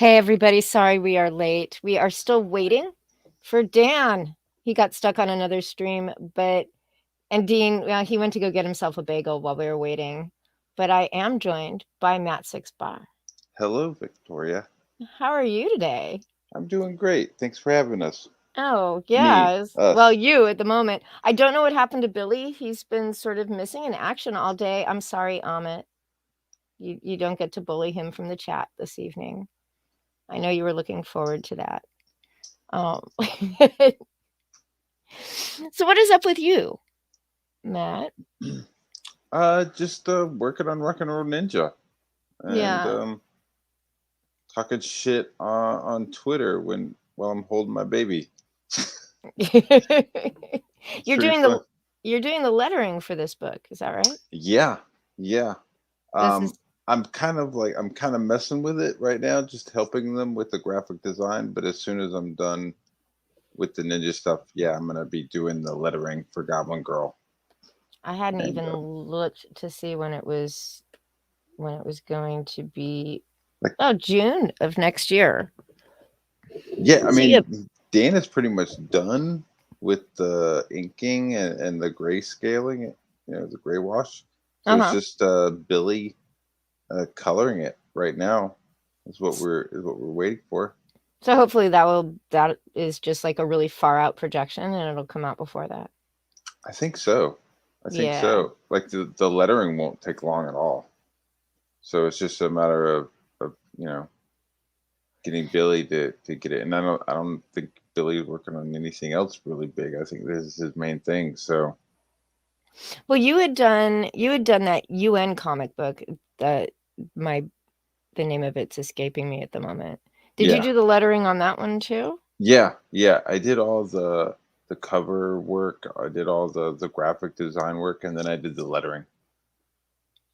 Hey, everybody. Sorry we are late. We are still waiting for Dan. He got stuck on another stream, and Dean, well, he went to go get himself a bagel while we were waiting. But I am joined by Matt Six Bar. Hello, Victoria. How are you today? I'm doing great. Thanks for having us. Oh, Me, yeah. Well, us. you at the moment. I don't know what happened to Billy. He's been sort of missing in action all day. I'm sorry, Amit. You don't get to bully him from the chat this evening. I know you were looking forward to that. Um, so what is up with you, Matt? Just working on Rock and Roll Ninja and Yeah. talking shit on Twitter while I'm holding my baby. It's You're pretty doing fun. the lettering for this book, is that right? Yeah, yeah. This is Um, I'm kind of messing with it right now, just helping them with the graphic design. But as soon as I'm done with the ninja stuff, yeah, I'm gonna be doing the lettering for Goblin Girl. I hadn't And even looked to see when it was going to be. like, Oh, June of next year. yeah, I So yeah. mean, Dan is pretty much done with the inking and the gray scaling, the gray wash. So it's Uh-huh. just Billy coloring it right now. Is what we're waiting for. So hopefully that is just like a really far out projection and it'll come out before that. I think so. I think Yeah. so. Like the lettering won't take long at all. So it's just a matter of getting Billy to get it. And I don't think Billy's working on anything else really big. I think this is his main thing. So Well, you had done that UN comic book that my the name of it's escaping me at the moment. Did you yeah. do the lettering on that one too? Yeah, yeah. I did all the cover work. I did all the graphic design work, and then I did the lettering.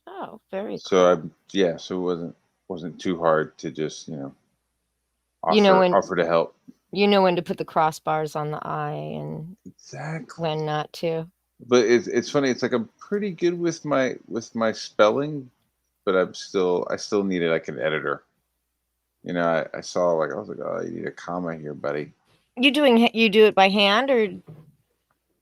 Oh, very So cool. so it wasn't too hard to just You know offer when offer to help. you know when to put the crossbars on the eye and Exactly. when not to. But it's funny. It's like I'm pretty good with my spelling, but I still needed like an editor. I saw like I was like, oh, you need a comma here, buddy. You do it by hand or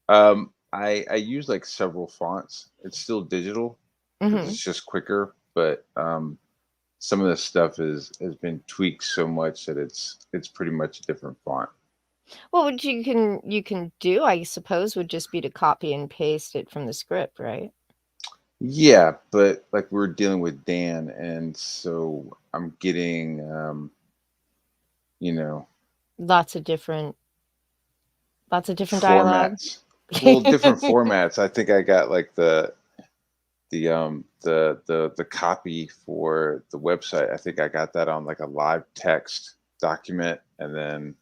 I use like several fonts. It's still digital because mhm. it's just quicker, but some of the stuff has been tweaked so much that it's pretty much a different font. Well, what you can do, I suppose, would just be to copy and paste it from the script, right? Yeah, but like we're dealing with Dan, and so I'm getting you know Lots of different dialogue. formats. Well, different formats. I think I got like the copy for the website. I think I got that on like a live text document, and then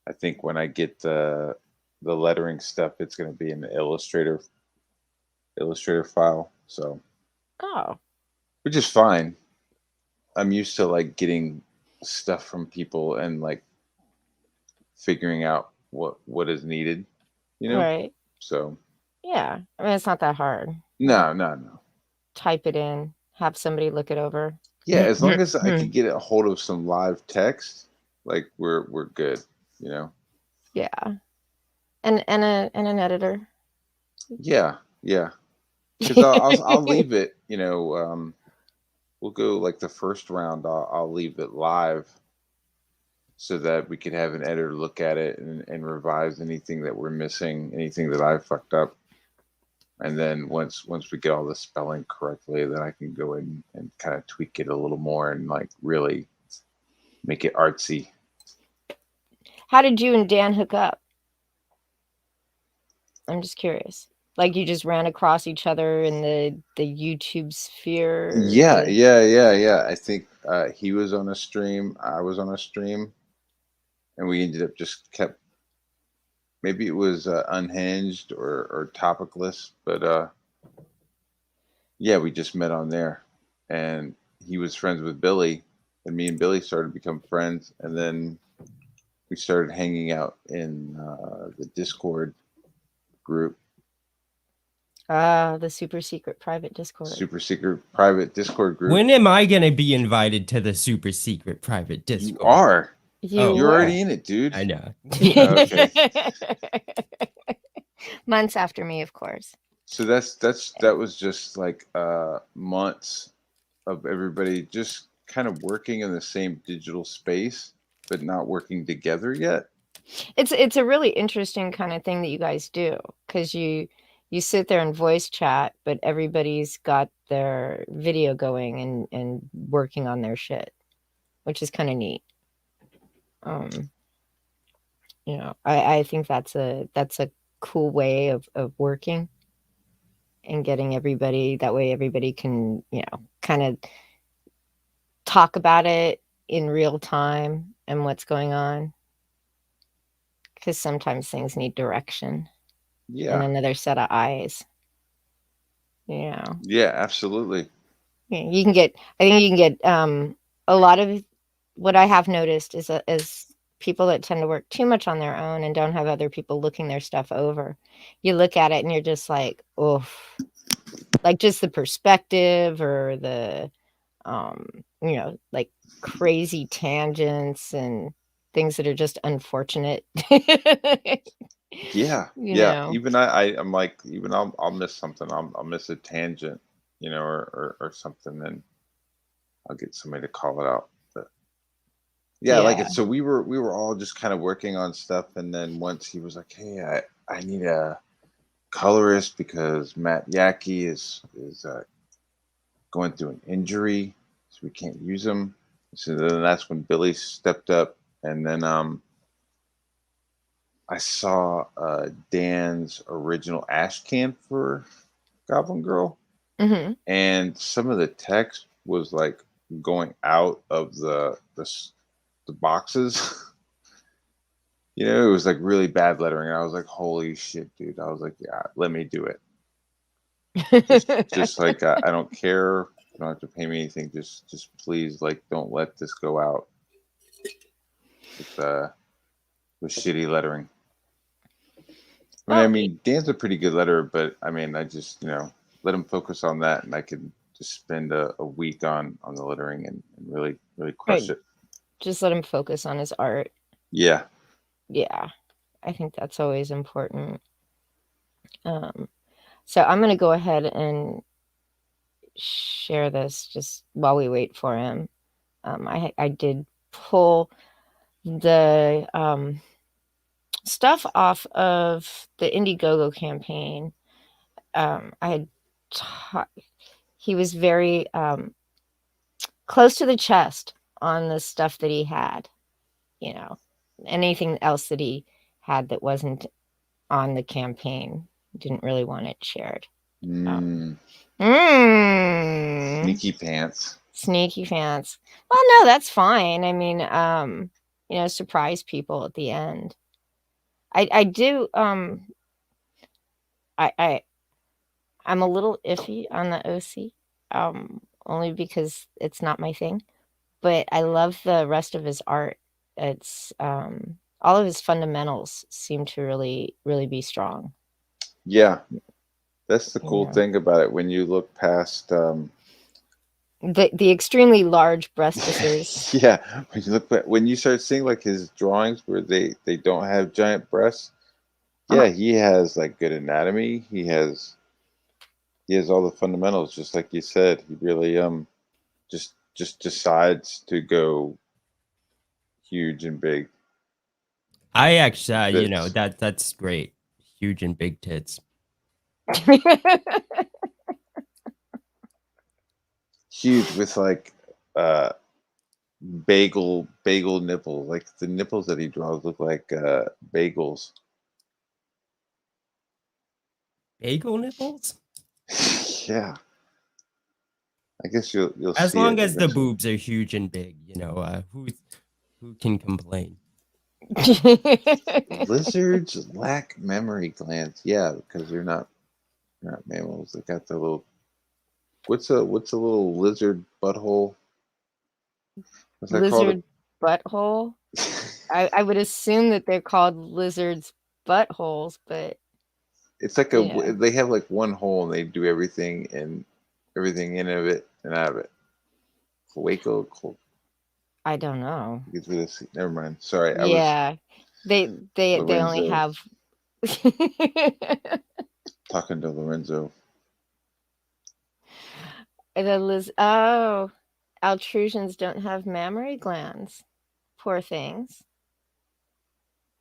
I think when I get the lettering stuff, it's going to be in the Illustrator file. So, Oh, which is fine. I'm used to like getting stuff from people and like figuring out what is needed, you know. right. So, Yeah. I mean, it's not that hard. Like no, no, no. type it in, have somebody look it over. Yeah, as long as I could get a hold of some live text, like we're good, you know. Yeah. And an editor. Yeah, yeah. Because I'll leave it, we'll go like the first round. I'll leave it live so that we could have an editor look at it and revise anything that we're missing, anything that I fucked up. And then once we get all the spelling correctly, then I can go in and kind of tweak it a little more and like really make it artsy. How did you and Dan hook up? I'm just curious. Like you just ran across each other in the YouTube sphere. Yeah, yeah, yeah, yeah. I think he was on a stream, I was on a stream, and we ended up just kept. Maybe it was unhinged or topicless, but yeah, we just met on there, and he was friends with Billy, and me and Billy started to become friends, and then we started hanging out in the Discord group, The super secret private Discord. Super secret private Discord group. When am I gonna be invited to the super secret private You Discord? are. Oh, You're You already in it, dude. I know. Okay. Months after me, of course. So that was just like months of everybody just kind of working in the same digital space, but not working together yet. It's a really interesting kind of thing that you guys do, because you sit there and voice chat, but everybody's got their video going and working on their shit, which is kind of neat. Um, I think that's a cool way of working and getting everybody that way. Everybody can, kind of talk about it in real time and what's going on, because sometimes things need direction and Yeah. another set of eyes. Yeah. Yeah, absolutely. You can get, I think you can get a lot of what I have noticed is people that tend to work too much on their own and don't have other people looking their stuff over. You look at it and you're just like, oh, like just the perspective or the like crazy tangents and things that are just unfortunate. Yeah. you Yeah. know. Even I'm like, even I'll miss something. I'll miss a tangent, or something, and I'll get somebody to call it out. But yeah, like Yeah. it. So we were all just kind of working on stuff, and then once he was like, "Hey, I need a colorist because Matt Yackey is going through an injury, so we can't use him." So then that's when Billy stepped up, and then I saw Dan's original ash can for Goblin Girl, Hmm. and some of the text was like going out of the boxes. It was like really bad lettering. And I was like, "Holy shit, dude!" I was like, "Yeah, let me do it." Just like I don't care. You don't have to pay me anything. Just please, like, don't let this go out with shitty lettering. I Well, mean, Dan's a pretty good letterer, but I mean, I just let him focus on that, and I could just spend a week on the lettering and really really crush right, it. just let him focus on his art. Yeah. Yeah, I think that's always important. Um, so I'm going to go ahead and share this just while we wait for him. I did pull the stuff off of the Indiegogo campaign. I had he was very close to the chest on the stuff that he had. You know, anything else that he had that wasn't on the campaign, didn't really want it shared. Mm, Mm, sneaky pants. Sneaky fans. Well, no, that's fine. I mean, surprise people at the end. I do. I I'm a little iffy on the OC, only because it's not my thing. But I love the rest of his art. It's all of his fundamentals seem to really, really be strong. Yeah, that's the You cool know, thing about it. When you look past, the extremely large breastises. yeah, when you start seeing like his drawings where they don't have giant breasts. Yeah, Uh-huh. he has like good anatomy. He has all the fundamentals, just like you said. He really just decides to go huge and big. I actually, Fits that's great. Huge and big tits. huge with like uh bagel nipples. Like the nipples that he draws look like bagels. Bagel nipples? Yeah, I guess you'll As see long it as the eventually. boobs are huge and big, who can complain? Lizards lack memory glands. Yeah, because they're not mammals. They got the little what's a little lizard butthole? What's that called? Lizard butthole. I would assume that they're called lizards' buttholes, but It's like Yeah. they have like one hole and they do everything in of it and out of it. Waco, I don't know. never mind. Sorry, I was Yeah. They only Lorenzo have talking to Lorenzo. oh, altrusions don't have mammary glands. Poor things.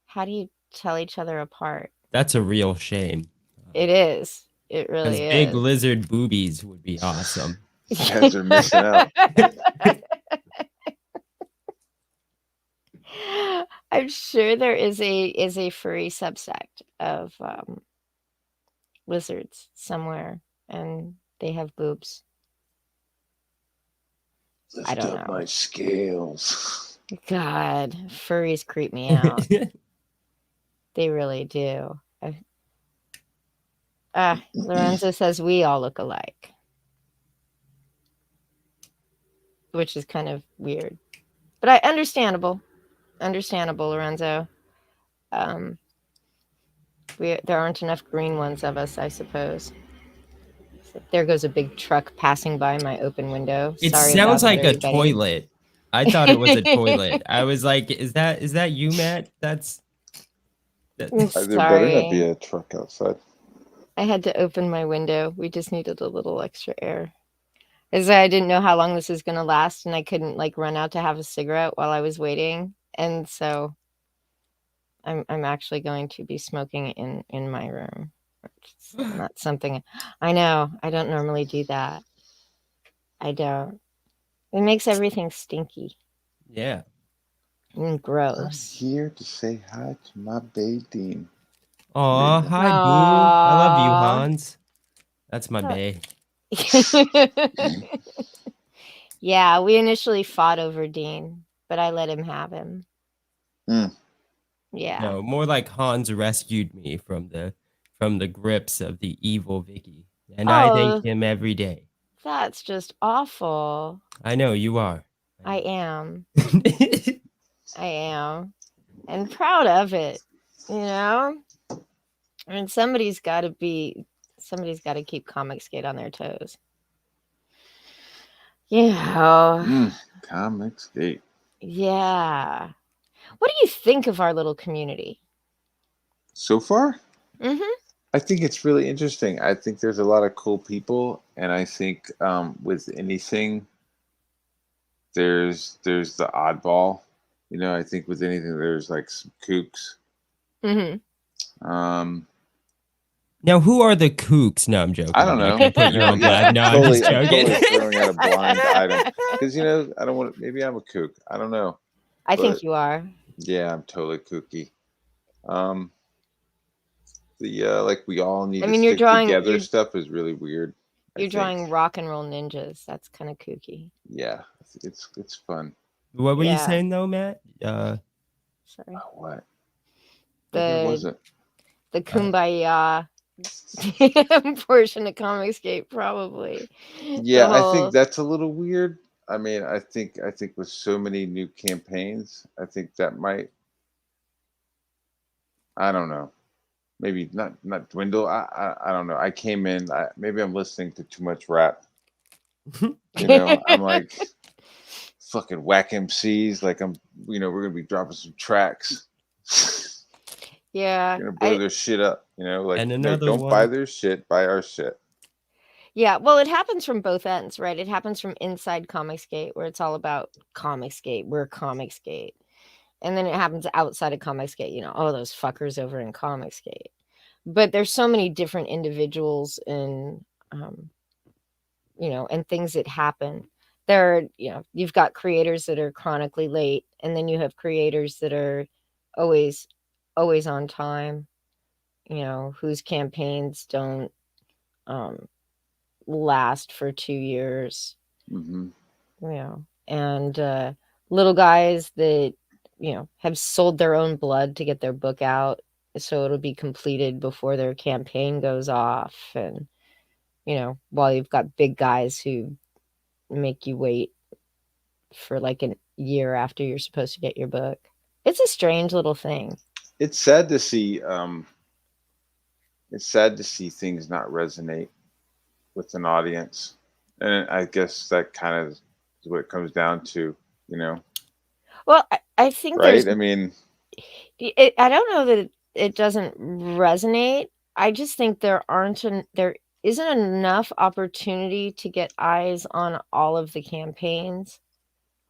How do you tell each other apart? That's a real shame. It is. It Because really big is. lizard boobies would be awesome. You guys are missing out. I'm sure there is a furry subsect of lizards somewhere, and they have boobs. I Lift don't up know. my scales. God, furries creep me out. They really do. Lorenzo says we all look alike, which is kind of weird, but understandable, Lorenzo. There aren't enough green ones of us, I suppose. There goes a big truck passing by my open window. It Sorry sounds about that, like a everybody. toilet. I thought it was a toilet. I was like, is that you, Matt? That's I'm There better not be sorry. a truck outside. I had to open my window. We just needed a little extra air. Is I didn't know how long this was going to last, and I couldn't like run out to have a cigarette while I was waiting, and so I'm actually going to be smoking in my room. It's not something I know. I don't normally do that. I don't. It makes everything stinky yeah. and I'm gross. here to say hi to my babe Dean. Aw, Midnight. hi boo. I love you, Aww. Hans. That's my bae. Yeah, we initially fought over Dean, but I let him have him. Mm. Yeah. No, more like Hans rescued me from the grips of the evil Vicky, and I thank Oh, him every day. that's just awful. I know you are. I am. I am. And proud of it. You know? I mean, somebody's got to keep Comicsgate on their toes. Yeah. Comicsgate. Yeah. What do you think of our little community? So far, Mm-hmm. I think it's really interesting. I think there's a lot of cool people, and I think with anything, there's the oddball. I think with anything, there's like some kooks. Mm-hmm. Now, who are the kooks? No, I'm joking. I don't You're know. not gonna put your own blood. No, I'm just I'm joking. totally throwing out a blind item because I don't want. Maybe I'm a kook. I don't know. I think But you are. yeah, I'm totally kooky. Um, the like we all need I to mean, you're stick drawing together stuff is really weird. I you're think. drawing rock and roll ninjas. That's kind of kooky. Yeah, it's fun. What were you Yeah. saying though, Matt? Sorry. What? Maybe it The wasn't. the kumbaya portion of Comicsgate, probably. Yeah, The I whole think that's a little weird. I mean, I think with so many new campaigns, I think that might. I don't know. Maybe not dwindle. I don't know. I came in. Maybe I'm listening to too much rap. I'm like fucking whack MCs. Like we're gonna be dropping some tracks. yeah. Gonna blow their shit up. Like And no, another don't buy one. their shit. Buy our shit. Yeah, well, it happens from both ends, right? It happens from inside Comicsgate, where it's all about Comicsgate. We're Comicsgate. And then it happens outside of Comicsgate, oh, those fuckers over in Comicsgate. But there's so many different individuals and, and things that happen. There are, you've got creators that are chronically late, and then you have creators that are always, always on time, whose campaigns don't, last for 2 years, Mm-hmm. and little guys that have sold their own blood to get their book out so it'll be completed before their campaign goes off, and while you've got big guys who make you wait for like a year after you're supposed to get your book. It's a strange little thing. It's sad to see it's sad to see things not resonate with an audience, and I guess that kind of is what it comes down to, you know. Well, I think there's Right? I mean, I don't know that it doesn't resonate. I just think there isn't enough opportunity to get eyes on all of the campaigns.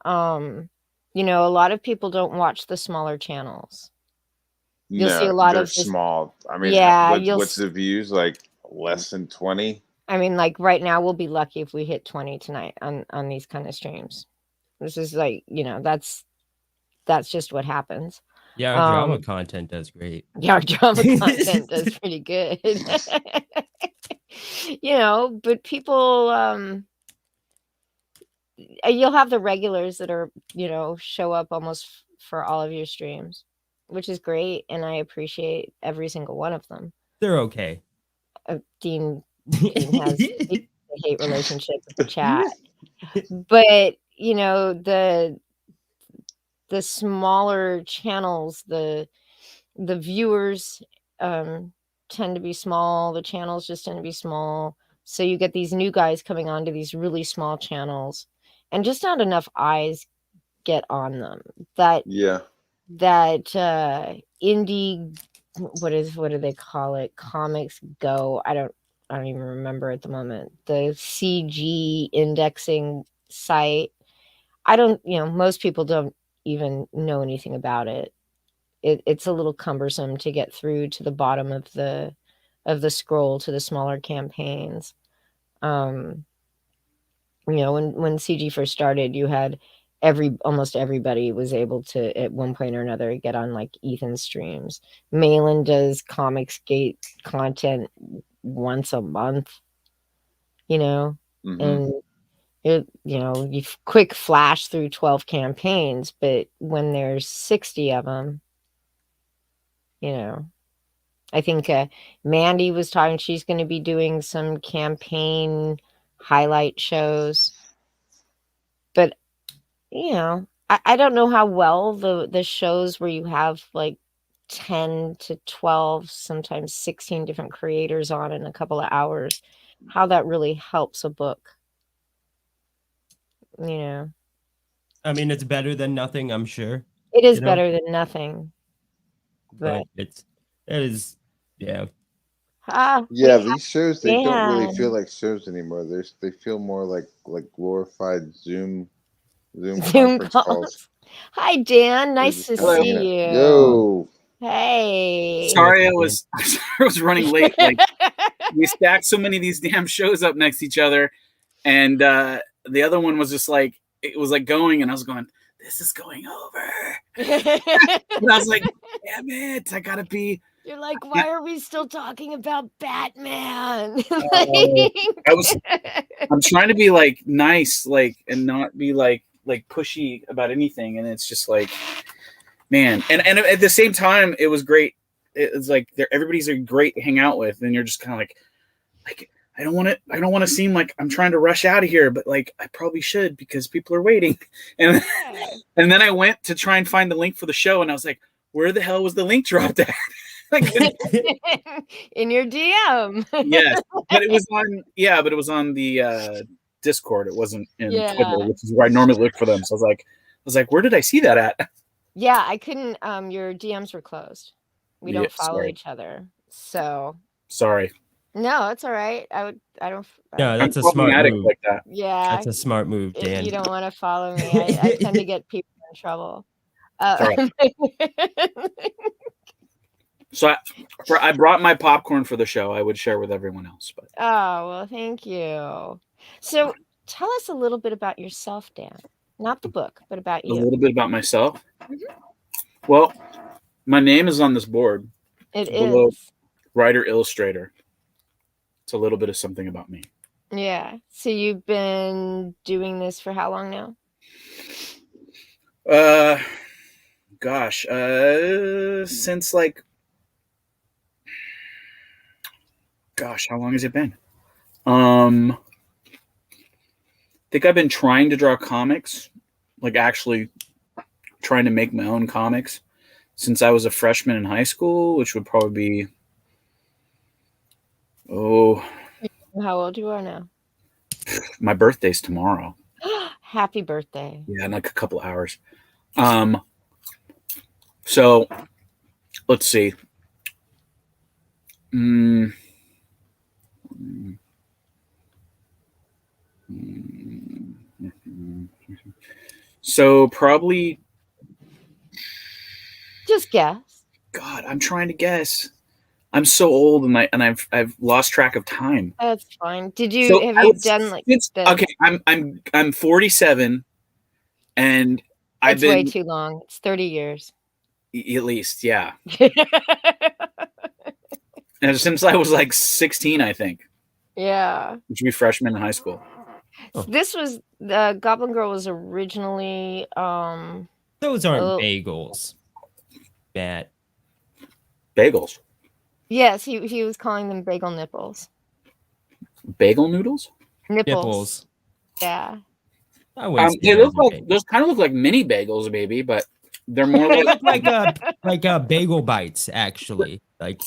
You know, a lot of people don't watch the smaller channels. You'll see no, a lot they're of just small. I mean, yeah, what's the views like? Less than 20? I mean, like right now we'll be lucky if we hit 20 tonight on these kind of streams. This is like, you know, that's just what happens. Yeah, our drama content does great. Yeah, our drama content does pretty good. You know, but people you'll have the regulars that are, you know, show up almost for all of your streams, which is great, and I appreciate every single one of them. They're okay. Dean has a hate relationship with the chat. But, you know, the smaller channels, the viewers tend to be small, the channels just tend to be small. So you get these new guys coming onto these really small channels, and just not enough eyes get on them. That indie, what do they call it? Comics Go. I don't even remember at the moment. The CG indexing site. You know, most people don't even know anything about it. It's a little cumbersome to get through to the bottom of the scroll to the smaller campaigns. You know, when CG first started, you had almost everybody was able to at one point or another get on like Ethan's streams. Malin does Comicsgate content once a month, you know, and you know, you quick flash through 12 campaigns, but when there's 60 of them, you know, I think Mandy was talking, she's going to be doing some campaign highlight shows. But, you know, I don't know how well the shows where you have like 10 to 12, sometimes 16 different creators on in a couple of hours, how that really helps a book. You know, I mean, it's better than nothing, I'm sure. it is better than nothing. But it is, yeah. Yeah, these shows, they don't really feel like shows anymore. They feel more like glorified Zoom conference calls. Hi, Dan. Nice to see you. Yo. Hey. Sorry, I was running late. Like we stacked so many of these damn shows up next to each other, and the other one was just like it was like going, and I was going, "This is going over." And I was like, "Damn it! I gotta be." You're like, why are we still talking about Batman? I'm trying to be like nice, like, and not be like pushy about anything, and it's just like, man. And at the same time, it was great. It's like everybody's a great to hang out with, and you're just kind of like I don't want to seem like I'm trying to rush out of here, but like I probably should because people are waiting. And then I went to try and find the link for the show, and I was like, where the hell was the link dropped at? In your DM. Yes, but it was on the Discord. It wasn't in Twitter, which is where I normally look for them. So I was like, where did I see that at? Yeah, I couldn't. Your DMs were closed. We don't follow each other, so sorry. No, it's all right. I don't. Yeah, that's a smart move. Like that. Yeah, that's a smart move, Dan. You don't want to follow me. I tend to get people in trouble. So I brought my popcorn for the show. I would share with everyone else. But oh, well, thank you. So tell us a little bit about yourself, Dan. Not the book, but about you. A little bit about myself. Well, my name is on this board. It is. Writer illustrator. It's a little bit of something about me. Yeah. So you've been doing this for how long now? Since like, how long has it been? I think I've been trying to draw comics, like actually trying to make my own comics since I was a freshman in high school, which would probably be Oh, How old you are now? my birthday's tomorrow. Happy birthday. Yeah, in like a couple hours. So let's see. Mm, so probably, Just guess. God, I'm trying to guess. I'm so old and I've lost track of time. That's fine. Have I you would- done like the okay, I'm 47 and I've It's way been too long. It's 30 years. at least, yeah. And since I was like 16, I think, Yeah. which would be freshman in high school. Oh. This was the Goblin Girl was originally Those aren't oh, bagels, Matt. Bagels. yes, he was calling them bagel nipples. Bagel noodles? Nipples. Yeah. I wouldn't say They those look are like bagels. those kind of look like mini bagels, baby, but they're more They like look like bagel bites, actually. Like,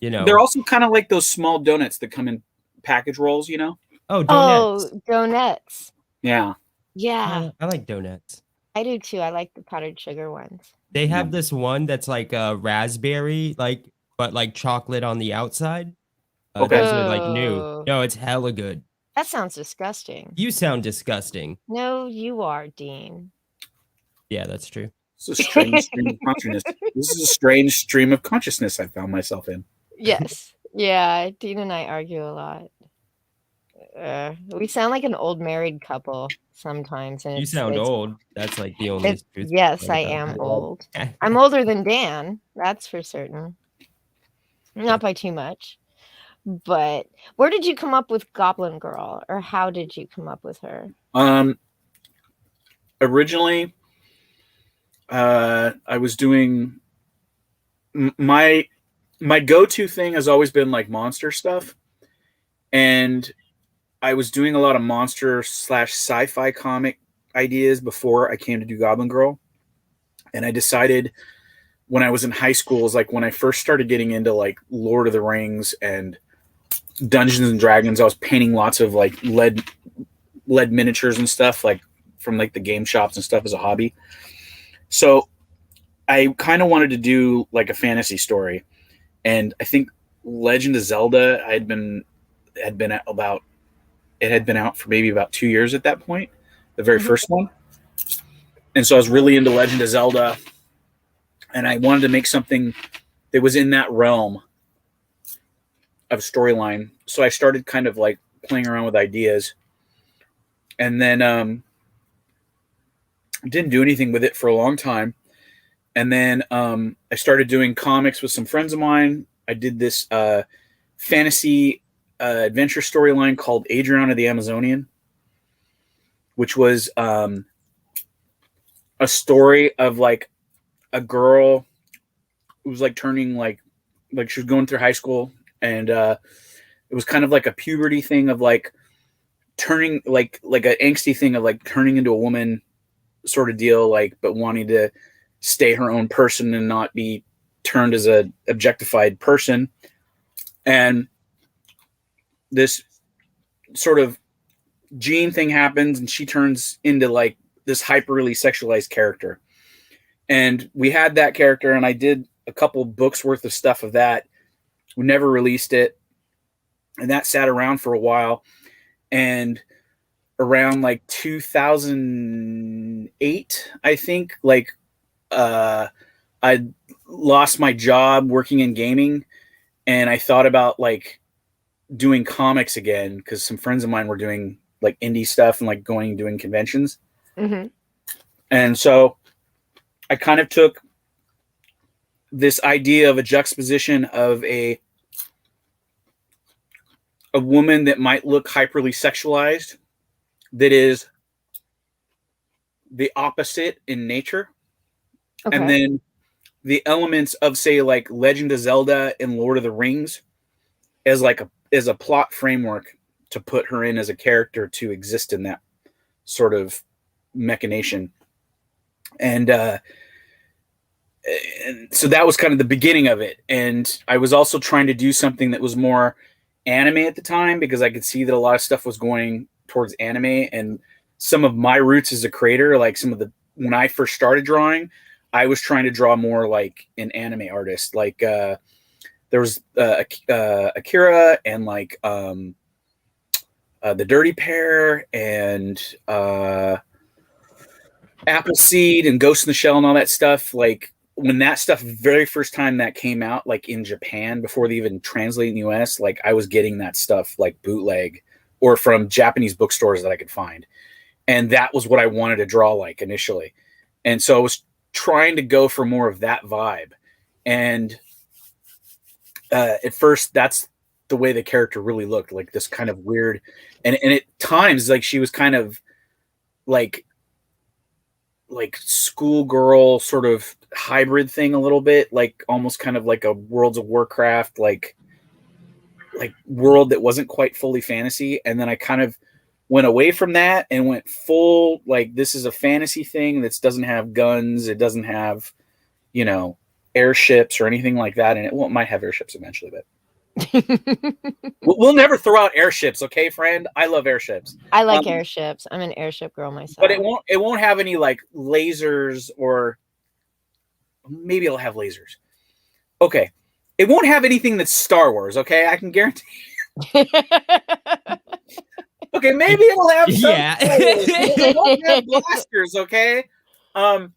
you know. they're also kind of like those small donuts that come in package rolls, you know? Oh, donuts. Oh, donuts. Yeah. Yeah, I like donuts. I do too. I like the powdered sugar ones. They have Yeah. this one that's like a raspberry, but like chocolate on the outside. Okay. Those are like new. Oh, No, it's hella good. that sounds disgusting. You sound disgusting. No, you are, Dean. Yeah, that's true. This is a strange stream of consciousness. This is a strange stream of consciousness I found myself in. Yes. Yeah, Dean and I argue a lot. We sound like an old married couple sometimes, and You sound old. That's like the only truth. yes, I about am that. old. I'm older than Dan, that's for certain. Not by too much. But where did you come up with Goblin Girl, or how did you come up with her? Originally, I was doing my go-to thing has always been like monster stuff, and I was doing a lot of monster / sci-fi comic ideas before I came to do Goblin Girl, and I decided when I was in high school is like when I first started getting into like Lord of the Rings and Dungeons and Dragons. I was painting lots of like lead miniatures and stuff like from like the game shops and stuff as a hobby. So I kind of wanted to do like a fantasy story, and I think Legend of Zelda had been out for maybe about 2 years at that point, the very first one. And so I was really into Legend of Zelda, and I wanted to make something that was in that realm of storyline. So I started kind of like playing around with ideas, and then didn't do anything with it for a long time. And then I started doing comics with some friends of mine. I did this fantasy adventure storyline called Adrian of the Amazonian, which was a story of like a girl who was like turning like she was going through high school, and it was kind of like a puberty thing of like turning like an angsty thing of like turning into a woman sort of deal, like, but wanting to stay her own person and not be turned as a objectified person. And this sort of gene thing happens, and she turns into like this hyperly sexualized character. And we had that character, and I did a couple books worth of stuff of that. We never released it, and that sat around for a while. And around like 2008, I think, like I lost my job working in gaming, and I thought about like doing comics again because some friends of mine were doing like indie stuff and like doing conventions. Mm-hmm. And so I kind of took this idea of a juxtaposition of a woman that might look hyperly sexualized, that is the opposite in nature. Okay. And then the elements of, say, like Legend of Zelda and Lord of the Rings as like a plot framework to put her in as a character to exist in that sort of machination. And so that was kind of the beginning of it. And I was also trying to do something that was more anime at the time because I could see that a lot of stuff was going towards anime, and some of my roots as a creator, like when I first started drawing, I was trying to draw more like an anime artist. Like there was Akira and like the Dirty Pair and Appleseed and Ghost in the Shell and all that stuff. Like when that stuff very first time that came out, like in Japan before they even translate in the US, like I was getting that stuff like bootleg or from Japanese bookstores that I could find. And that was what I wanted to draw like initially. And so I was trying to go for more of that vibe. And at first, that's the way the character really looked, like this kind of weird. And at times, like she was kind of like schoolgirl sort of hybrid thing a little bit, like almost kind of like a Worlds of Warcraft, like world that wasn't quite fully fantasy. And then I kind of went away from that and went full, like, this is a fantasy thing that doesn't have guns. It doesn't have, you know, airships or anything like that. And it might have airships eventually, but we'll never throw out airships. Okay, friend. I love airships. I like airships. I'm an airship girl myself. But it won't have any like lasers, or maybe it'll have lasers. Okay. It won't have anything that's Star Wars. Okay. I can guarantee. Okay, maybe it'll have some it won't have blasters, okay? And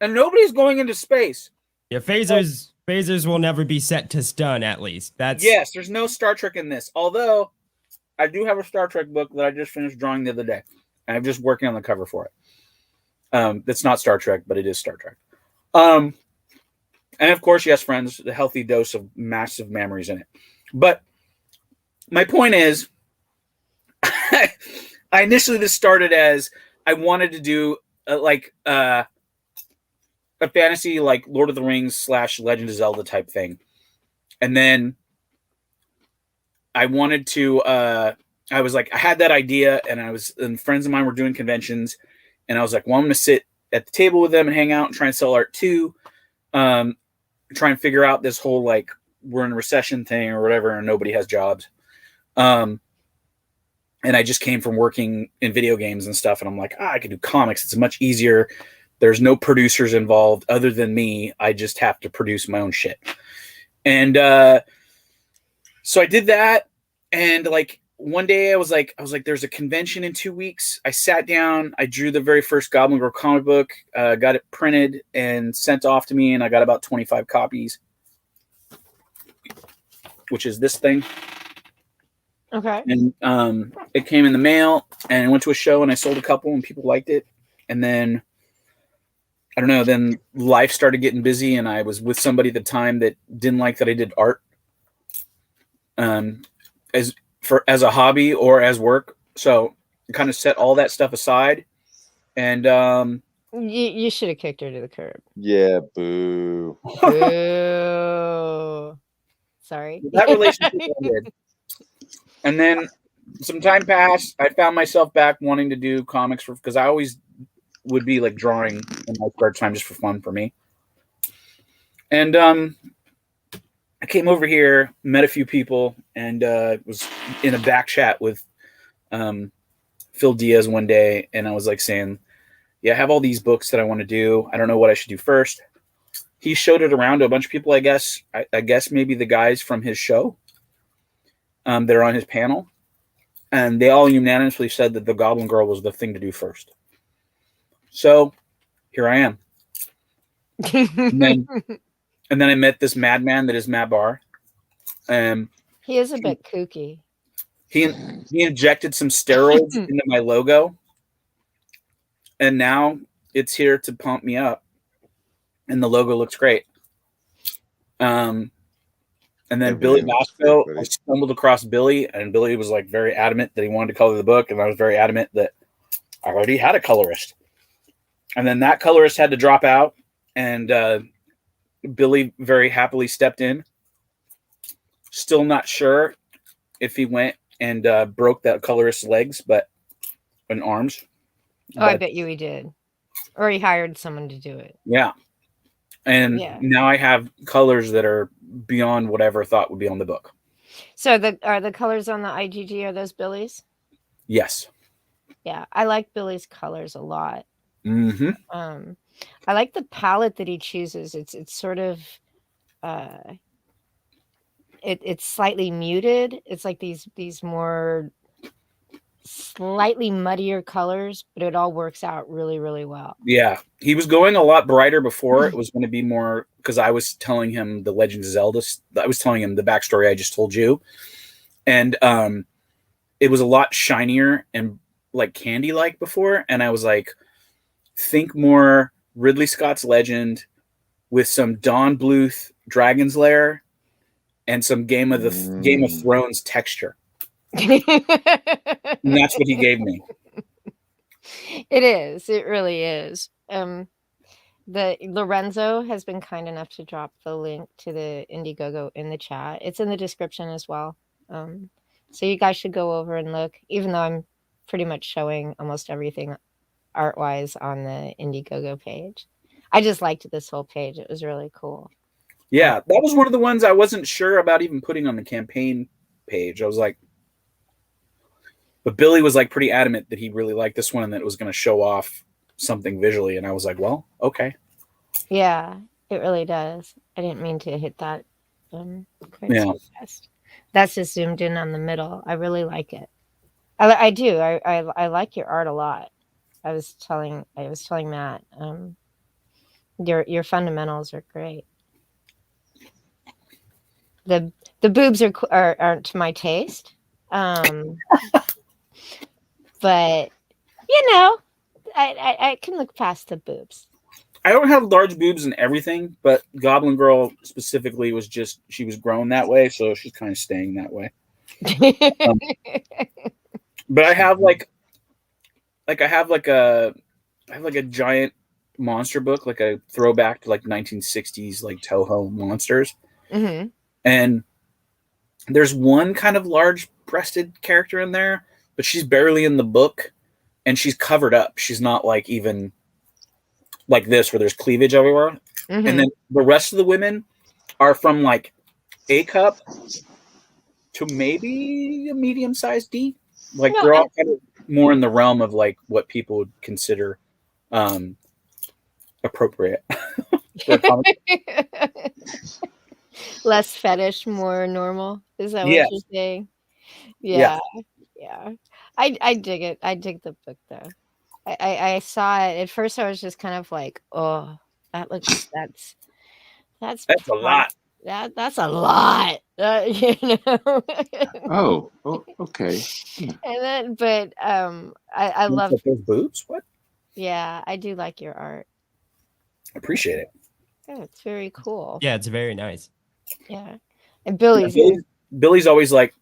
nobody's going into space. Yeah, phasers will never be set to stun, at least. Yes, there's no Star Trek in this. Although I do have a Star Trek book that I just finished drawing the other day. And I'm just working on the cover for it. It's not Star Trek, but it is Star Trek. And of course, yes, friends, the healthy dose of massive memories in it. But my point is, I initially this started as I wanted to do a fantasy like Lord of the Rings / Legend of Zelda type thing, and then I wanted to. I was like, I had that idea, and friends of mine were doing conventions, and I was like, well, I'm going to sit at the table with them and hang out and try and sell art too. Try and figure out this whole like we're in a recession thing or whatever, and nobody has jobs. And I just came from working in video games and stuff. And I'm like, I can do comics. It's much easier. There's no producers involved other than me. I just have to produce my own shit. And so I did that. And like one day I was like, there's a convention in 2 weeks. I sat down. I drew the very first Goblin Girl comic book, got it printed and sent off to me. And I got about 25 copies, which is this thing. Okay. And it came in the mail, and I went to a show, and I sold a couple, and people liked it. And then, I don't know, then life started getting busy, and I was with somebody at the time that didn't like that I did art as a hobby or as work. So I kind of set all that stuff aside. And you should have kicked her to the curb. Yeah, boo. Boo. Sorry. That relationship ended. And then some time passed. I found myself back wanting to do comics because I always would be like drawing in my spare time just for fun for me. And I came over here, met a few people, and was in a back chat with Phil Diaz one day. And I was like saying, yeah, I have all these books that I want to do. I don't know what I should do first. He showed it around to a bunch of people, I guess. I guess maybe the guys from his show. That are on his panel, and they all unanimously said that the Goblin Girl was the thing to do first. So here I am. and then I met this madman that is Matt Barr. He is a bit kooky. He injected some steroids into my logo, and now it's here to pump me up, and the logo looks great. And then Billy Basco, I stumbled across Billy, and Billy was like very adamant that he wanted to color the book, and I was very adamant that I already had a colorist. And then that colorist had to drop out, and Billy very happily stepped in. Still not sure if he went and broke that colorist's legs, and arms. Oh, I bet you he did. Or he hired someone to do it. Yeah. And now I have colors that are beyond whatever thought would be on the book. So are the colors on the IGG, are those Billy's? Yes. Yeah, I like Billy's colors a lot. Mm-hmm. I like the palette that he chooses. It's sort of it's slightly muted. It's like these more slightly muddier colors, but it all works out really, really well. Yeah, he was going a lot brighter before. It was going to be more because I was telling him the Legend of Zelda. I was telling him the backstory I just told you, and it was a lot shinier and like candy like before. And I was like, think more Ridley Scott's Legend with some Don Bluth Dragon's Lair and some Game of Thrones texture. And that's what he gave me. It is. It really is. The Lorenzo has been kind enough to drop the link to the Indiegogo in the chat. It's in the description as well. So you guys should go over and look, even though I'm pretty much showing almost everything art-wise on the Indiegogo page. I just liked this whole page. It was really cool. Yeah, that was one of the ones I wasn't sure about even putting on the campaign page. I was like, but Billy was like pretty adamant that he really liked this one and that it was going to show off something visually. And I was like, well, okay. Yeah, it really does. I didn't mean to hit that quite so fast. That's just zoomed in on the middle. I really like it. I do. I like your art a lot. I was telling Matt, your fundamentals are great. The boobs aren't to my taste, but you know, I can look past the boobs. I don't have large boobs and everything, but Goblin Girl specifically was just she was grown that way, so she's kind of staying that way. But I have a giant monster book, like a throwback to like 1960s like Toho monsters. Mm-hmm. And there's one kind of large-breasted character in there, but she's barely in the book, and she's covered up. She's not like even like this where there's cleavage everywhere. Mm-hmm. And then the rest of the women are from like A cup to maybe a medium-sized D. Like they're all kind of more in the realm of like what people would consider appropriate. Less fetish, more normal. Is that what you're saying? Yeah. I dig it. I dig the book though. I saw it at first. I was just kind of like, oh, that's a lot. That's a lot. You know. Oh, okay. And then, but I love those boobs. What? Yeah, I do like your art. I appreciate it. Yeah, it's very cool. Yeah, it's very nice. Yeah, and Billy's always like,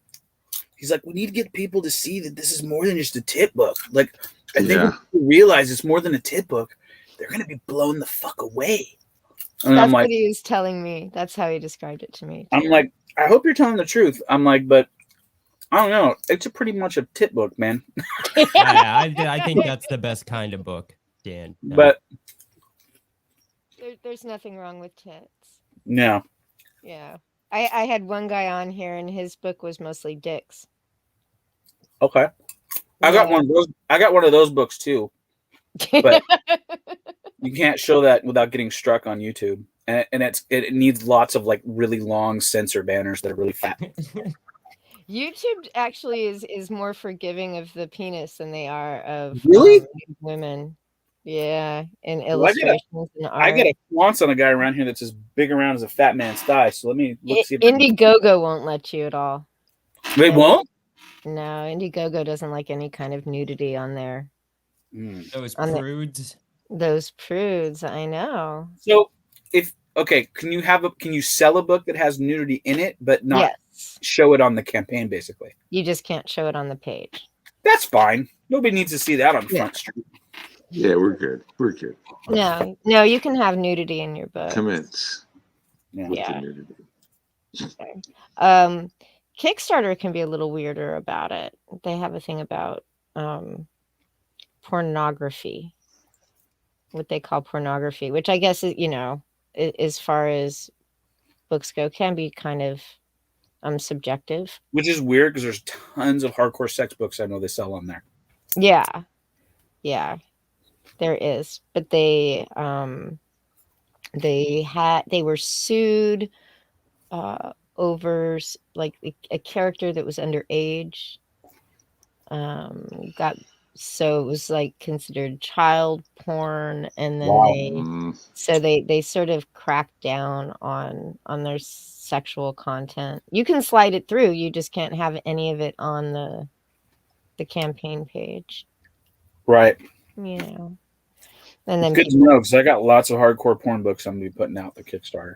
he's like, we need to get people to see that this is more than just a tit book. Like, I think when people realize it's more than a tit book, they're gonna be blown the fuck away. And that's what he was telling me. That's how he described it to me. Too. I'm like, I hope you're telling the truth. I'm like, but I don't know. It's pretty much a tit book, man. I think that's the best kind of book, Dan. No. But there's nothing wrong with tits. No. Yeah. I had one guy on here and his book was mostly dicks. Okay. I got one of those books too. But you can't show that without getting struck on YouTube. And it needs lots of like really long censor banners that are really fat. YouTube actually is more forgiving of the penis than they are of women. Yeah, in illustrations and art. I got a flaunt on a guy around here that's as big around as a fat man's thigh. So let me see if Indiegogo won't let you at all. They won't? No, Indiegogo doesn't like any kind of nudity on there. Those prudes. Those prudes, I know. So can you sell a book that has nudity in it but not show it on the campaign basically? You just can't show it on the page. That's fine. Nobody needs to see that on Front Street. Yeah, we're good. We're good. No, you can have nudity in your book. Commence. Yeah. Okay. Kickstarter can be a little weirder about it. They have a thing about pornography, what they call pornography, which I guess is, as far as books go, can be kind of subjective. Which is weird because there's tons of hardcore sex books I know they sell on there. Yeah, there is, but they were sued over like a character that was underage. So it was like considered child porn, and then Wow. they sort of cracked down on their sexual content. You can slide it through, you just can't have any of it on the campaign page. Right. You know. And then it's good to know because I got lots of hardcore porn books I'm gonna be putting out the Kickstarter.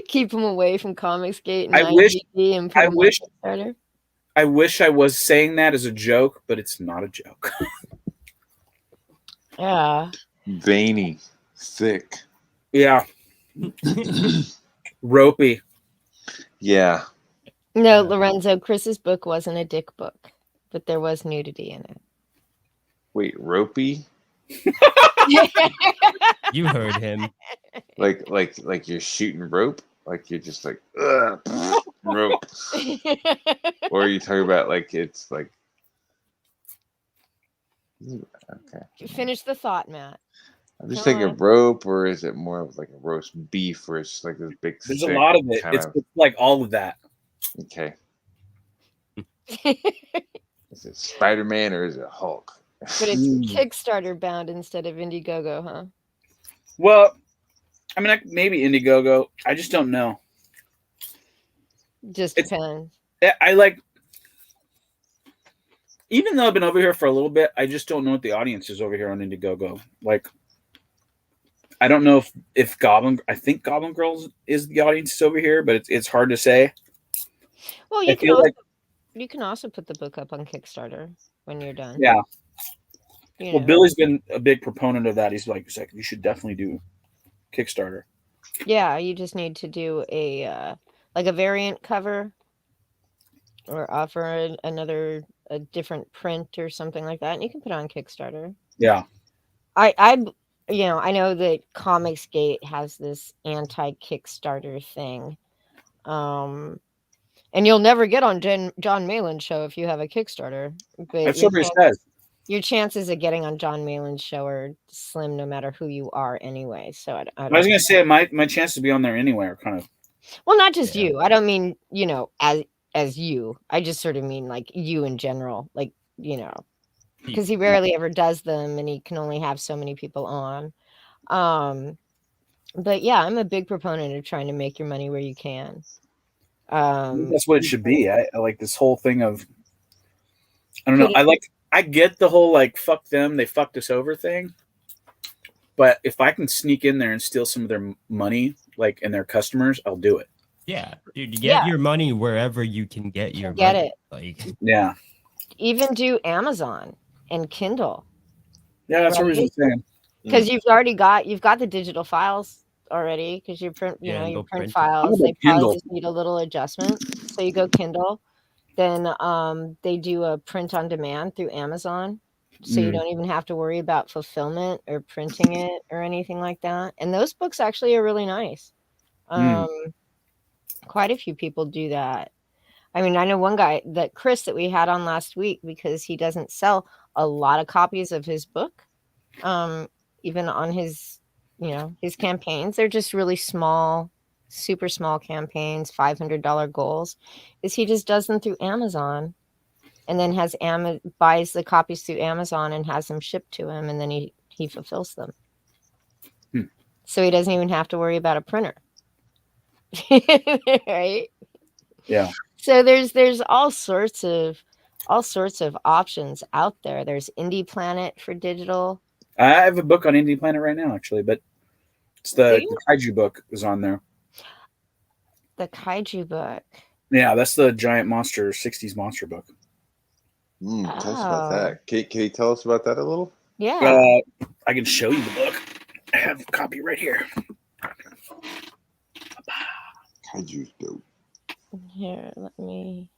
Keep them away from Comicsgate and I wish and put them on Kickstarter. I wish I was saying that as a joke, but it's not a joke. Yeah. Veiny, thick. Yeah. Ropey. Yeah. No, Lorenzo, Chris's book wasn't a dick book, but there was nudity in it. Wait, ropey? You heard him. Like you're shooting rope? Like you're just like, rope. Or are you talking about like it's like... Okay. Finish the thought, Matt. I'm just thinking rope, or is it more of like a roast beef, where it's like this big... There's a lot of it. It's like all of that. Okay. Is it Spider-Man or is it Hulk? But it's Kickstarter bound instead of Indiegogo, huh? Well, I mean, maybe Indiegogo. I just don't know. Just depends. I like, even though I've been over here for a little bit, I just don't know what the audience is over here on Indiegogo. Like, I don't know if I think Goblin Girl is the audience over here, but it's hard to say. Well, you can also put the book up on Kickstarter when you're done. Yeah. Well, Billy's been a big proponent of that. He's like, you should definitely do Kickstarter. Yeah, you just need to do a variant cover, or offer a different print or something like that, and you can put it on Kickstarter. Yeah. I know that Comicsgate has this anti-Kickstarter thing. And you'll never get on John Malin's show if you have a Kickstarter. But that's what he says. Your chances of getting on John Malin's show are slim, no matter who you are, anyway. So I was going to say my chances to be on there anyway are kind of. Well, not just you. I don't mean as you. I just sort of mean like you in general, like because he rarely ever does them, and he can only have so many people on. But yeah, I'm a big proponent of trying to make your money where you can. That's what it should be. I like this whole thing of, I don't know. I get the whole like fuck them, they fucked us over thing. But if I can sneak in there and steal some of their money, like, and their customers, I'll do it. Yeah, dude, get your money wherever you can get your get money. It. Like, yeah. Even do Amazon and Kindle. Yeah, that's what I was saying. Because you've got the digital files already, because you print files. They probably just need a little adjustment. So you go Kindle. Then they do a print on demand through Amazon. So you don't even have to worry about fulfillment or printing it or anything like that. And those books actually are really nice. Quite a few people do that. I mean, I know one guy, Chris that we had on last week, because he doesn't sell a lot of copies of his book, even on his campaigns. They're just really small, super small campaigns, $500 goals. Is he just does them through Amazon, and then buys the copies through Amazon and has them shipped to him, and then he fulfills them. So he doesn't even have to worry about a printer. Right? Yeah. So there's all sorts of options out there. There's Indie Planet for digital. I have a book on Indie Planet right now, actually, but it's the Kaiju book is on there. The Kaiju book. Yeah, that's the giant monster 60s monster book. Tell us about that. Can you tell us about that a little? Yeah. I can show you the book. I have a copy right here. Kaiju's dope. Here, let me.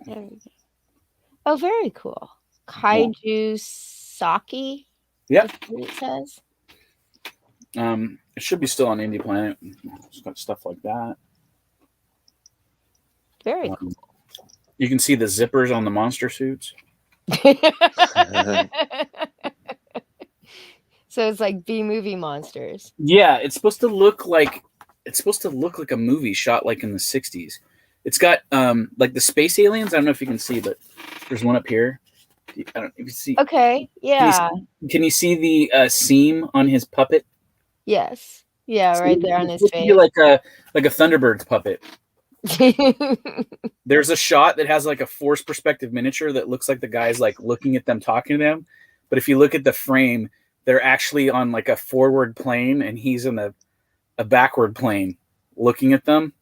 There we go. Oh, very cool. Kaiju Saki. Yep. That's what it says. It should be still on Indie Planet. It's got stuff like that. Very cool. You can see the zippers on the monster suits. So it's like B-movie monsters. Yeah, it's supposed to look like a movie shot like in the 60s. It's got like the space aliens. I don't know if you can see, but there's one up here. I don't know if you see. Okay, yeah. Can you see the seam on his puppet? Yes. Yeah, right there on his It's face. like a Thunderbird's puppet. There's a shot that has like a forced perspective miniature that looks like the guy's like looking at them, talking to them. But if you look at the frame, they're actually on like a forward plane and he's in a backward plane looking at them.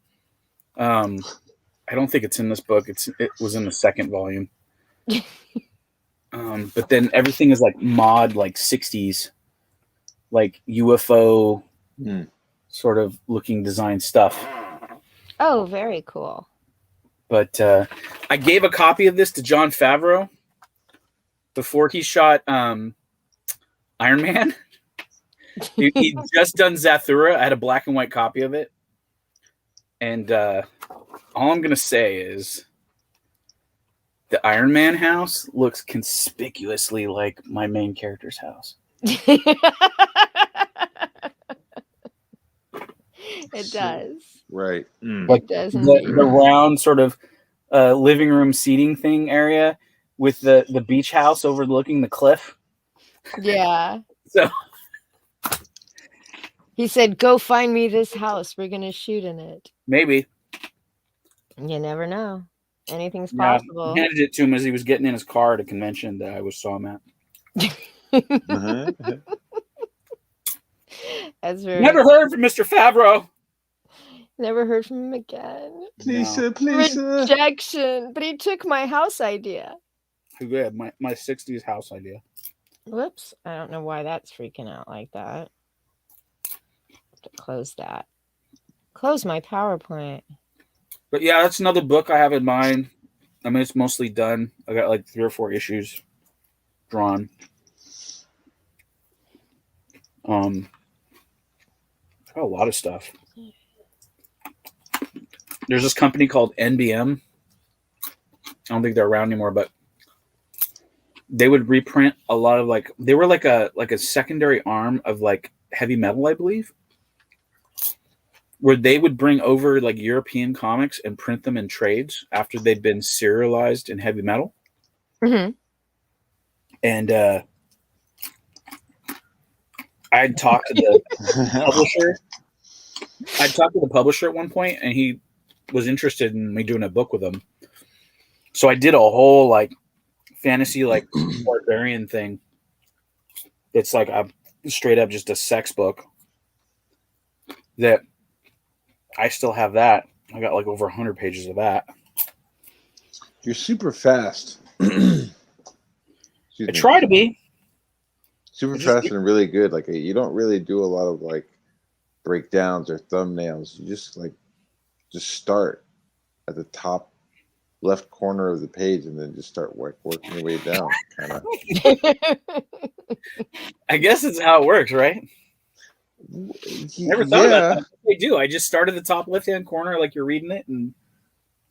I don't think it's in this book. It was in the second volume. But then everything is like mod, like 60s, like UFO sort of looking design stuff. Oh, very cool. But I gave a copy of this to Jon Favreau before he shot Iron Man. He'd just done Zathura. I had a black and white copy of it. And all I'm going to say is the Iron Man house looks conspicuously like my main character's house. It does. Right. Like It does the indeed. round sort of living room seating thing area with the beach house overlooking the cliff. Yeah. So he said, "Go find me this house. We're gonna shoot in it." maybe. You never know. Anything's Yeah, possible. I handed it to him as he was getting in his car at a convention that I saw him at. That's very. Never heard from Mr. Favreau. Never heard from him again. Please, No. sir, please, sir. Rejection. But he took my house idea. Who did my 60s house idea? Whoops. I don't know why that's freaking out like that. Have to close that. Close my PowerPoint. But yeah, that's another book I have in mind. I mean, it's mostly done. I got like 3 or 4 issues drawn. Got a lot of stuff. There's this company called NBM. I don't think they're around anymore, but they would reprint a lot of like they were like a secondary arm of like heavy metal, I believe, where they would bring over like European comics and print them in trades after they'd been serialized in heavy metal. Mm-hmm. And I'd talked to the publisher. I'd talked to the publisher at one point, and he was interested in me doing a book with him. So I did a whole like fantasy like barbarian thing. It's like a straight up just a sex book that I still have that. I got like over 100 pages of that. You're super fast. I try to be. Super fast and really good. Like you don't really do a lot of like breakdowns or thumbnails. You just start at the top left corner of the page and then just start working your way down. Kind of. I guess it's how it works, right? Never thought about that. I do. I just start at the top left-hand corner like you're reading it, and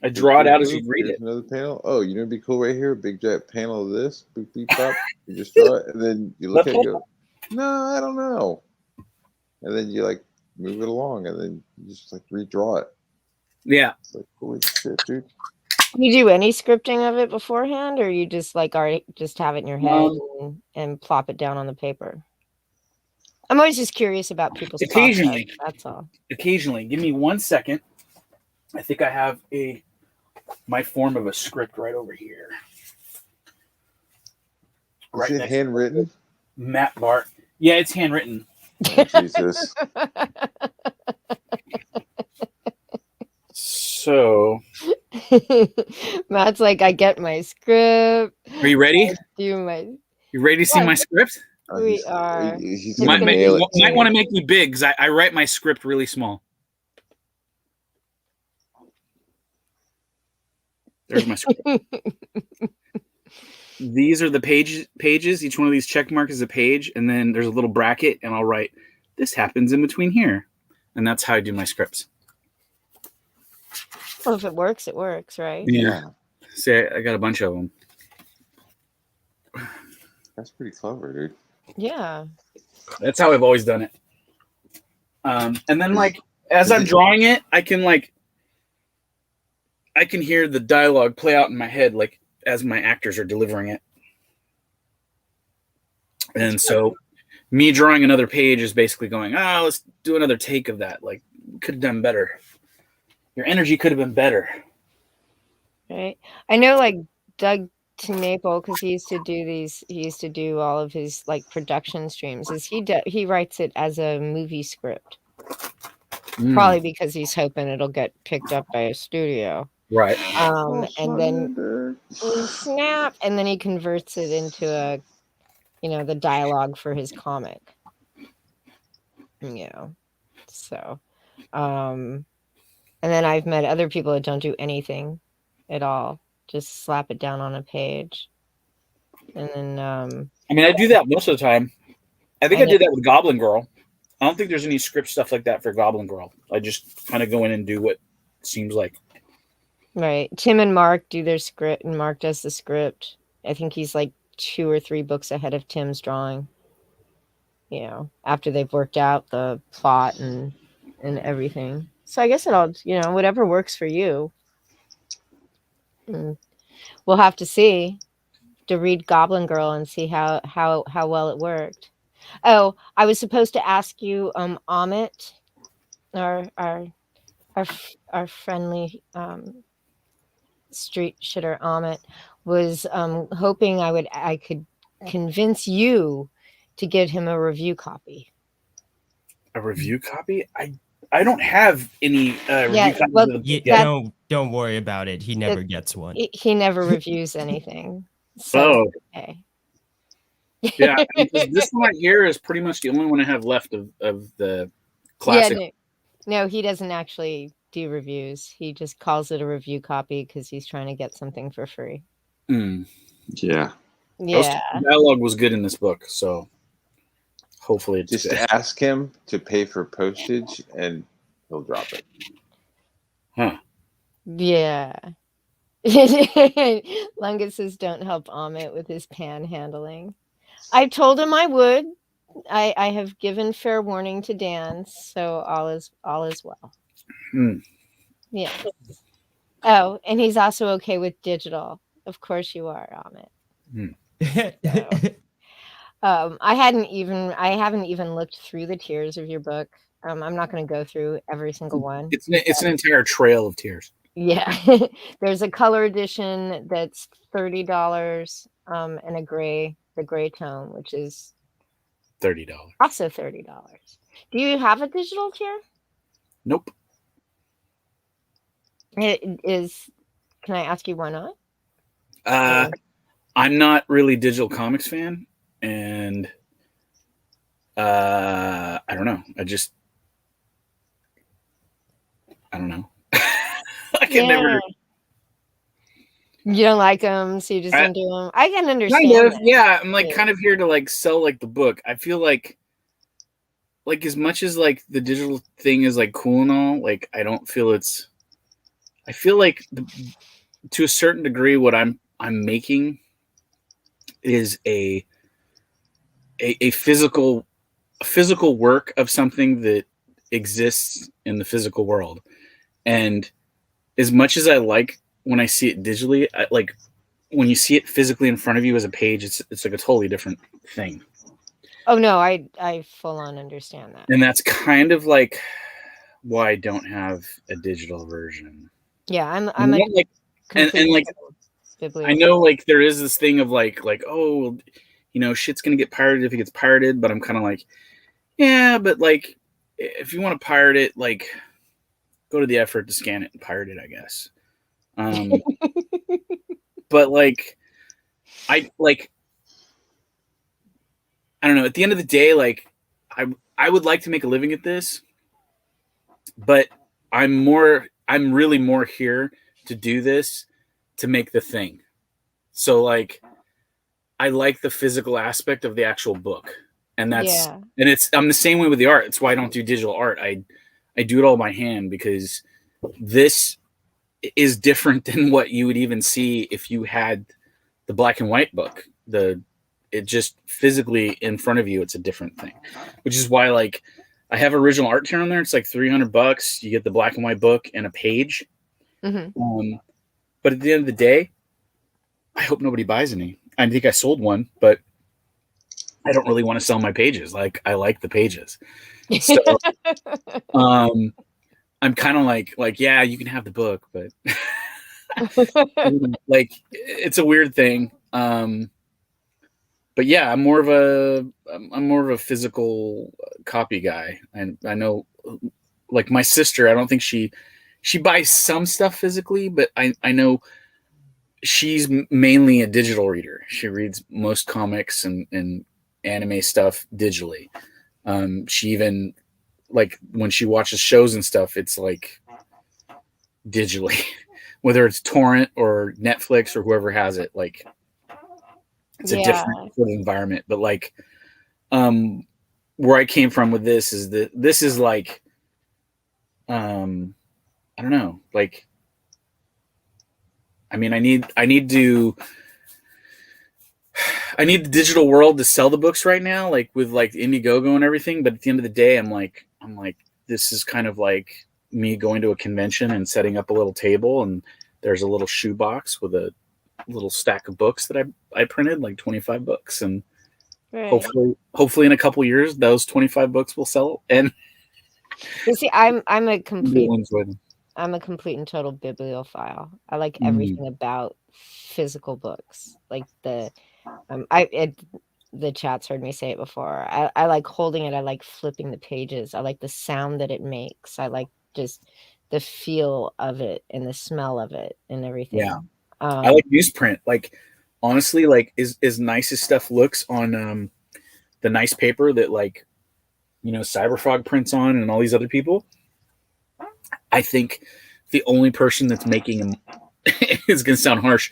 I draw it out as you read it. Another panel. Oh, you know, it'd be cool right here. Big giant panel of this. Beep, beep, pop. You just draw it, and then you look at it and go, no, I don't know. And then you like move it along, and then you just like redraw it. Yeah. It's like, holy shit, dude. You do any scripting of it beforehand, or you just like already just have it in your head and plop it down on the paper? I'm always just curious about people's occasionally. process, that's all. Occasionally. Give me 1 second. I think I have my form of a script right over here. Is it handwritten? Matt Bart. Yeah, it's handwritten. Oh, Jesus. So Matt's like, I get my script. Are you ready? You ready to see my script? We are. He's Might gonna nail it. want to make me big because I write my script really small. There's my script. These are the pages. Each one of these check marks is a page, and then there's a little bracket, and I'll write this happens in between here. And that's how I do my scripts. Well, if it works, right? Yeah. See, I got a bunch of them. That's pretty clever, dude. Yeah. That's how I've always done it. And then like as I'm drawing it, I can hear the dialogue play out in my head, like as my actors are delivering it. And so me drawing another page is basically going, let's do another take of that. Like, could have done better. Your energy could have been better. Right. I know like Doug T. Maple, because he used to do all of his like production streams, he writes it as a movie script. Probably because he's hoping it'll get picked up by a studio. Right. And then snap, and then he converts it into the dialogue for his comic. So and then I've met other people that don't do anything at all. Just slap it down on a page. And then I mean, I do that most of the time. I think I did that with Goblin Girl. I don't think there's any script stuff like that for Goblin Girl. I just kind of go in and do what seems like. Right. Tim and Mark do their script, and Mark does the script. I think he's like 2 or 3 books ahead of Tim's drawing. After they've worked out the plot and everything. So I guess it all, whatever works for you. We'll have to see. To read Goblin Girl and see how well it worked. Oh, I was supposed to ask you, Amit, our friendly street shitter Amit, was hoping I could convince you to get him a review copy. A review copy? I don't have any review copies of the book yet. Don't worry about it. He never gets one. He never reviews anything. So okay. Yeah, this one right here is pretty much the only one I have left of the classic. Yeah, no, he doesn't actually do reviews. He just calls it a review copy because he's trying to get something for free. Yeah. Yeah. Dialogue was good in this book, so hopefully it's just good. Ask him to pay for postage and he'll drop it. Huh. Yeah. Lungus says don't help Amit with his panhandling. I told him I would. I have given fair warning to Dan, so all is well. Yeah. Oh, and he's also okay with digital. Of course you are, Amit. So, I haven't even looked through the tiers of your book. I'm not going to go through every single one. It's an entire trail of tiers. Yeah. There's a color edition that's $30, and the gray tone, which is $30. Also $30. Do you have a digital tier? Nope. It is. Can I ask you why not? I'm not really digital comics fan, and I don't know. I don't know. I can never. You don't like them, so you just don't do them. I can understand. Kind of, yeah. I'm kind of here to sell the book. I feel like as much as the digital thing is cool and all, I don't feel it's. I feel to a certain degree, what I'm making is a physical work of something that exists in the physical world, and as much as I like when I see it digitally, when you see it physically in front of you as a page, it's a totally different thing. Oh no, I full on understand that, and that's kind of why I don't have a digital version. Yeah, I'm I know there is this thing of oh, shit's gonna get pirated if it gets pirated, but I'm kind of yeah, but if you want to pirate it, go to the effort to scan it and pirate it, I guess. But I don't know. At the end of the day, I would like to make a living at this, but I'm really more here to do this to make the thing. So I like the physical aspect of the actual book. and that's Yeah. and I'm the same way with the art. It's why I don't do digital art. I do it all by hand because this is different than what you would even see if you had the black and white book. It just physically in front of you, it's a different thing, which is why like I have original art tier on there. It's like $300. You get the black and white book and a page. Mm-hmm. But at the end of the day, I hope nobody buys any. I think I sold one, but I don't really want to sell my pages. Like I like the pages. So I'm kind of like, yeah, you can have the book, but like it's a weird thing. But yeah, I'm more of a physical copy guy. And I know like my sister, I don't think she buys some stuff physically, but I know she's mainly a digital reader. She reads most comics and anime stuff digitally. She even like when she watches shows and stuff, it's like digitally, whether it's torrent or Netflix or whoever has it. Like it's a different sort of environment. But like where I came from with this is that this is like I don't know, like I mean I need the digital world to sell the books right now, like with like Indiegogo and everything. But at the end of the day, I'm like, this is kind of like me going to a convention and setting up a little table, and there's a little shoebox with a little stack of books that I printed, like 25 books, and hopefully in a couple years, those 25 books will sell. And you see, I'm a complete and total bibliophile. I like everything about physical books, like the chat's heard me say it before. I like holding it. I like flipping the pages. I like the sound that it makes. I like just the feel of it and the smell of it and everything. Yeah. I like newsprint. Like honestly, like as nice as stuff looks on the nice paper that like Cyberfrog prints on and all these other people, I think the only person that's making them is going to sound harsh.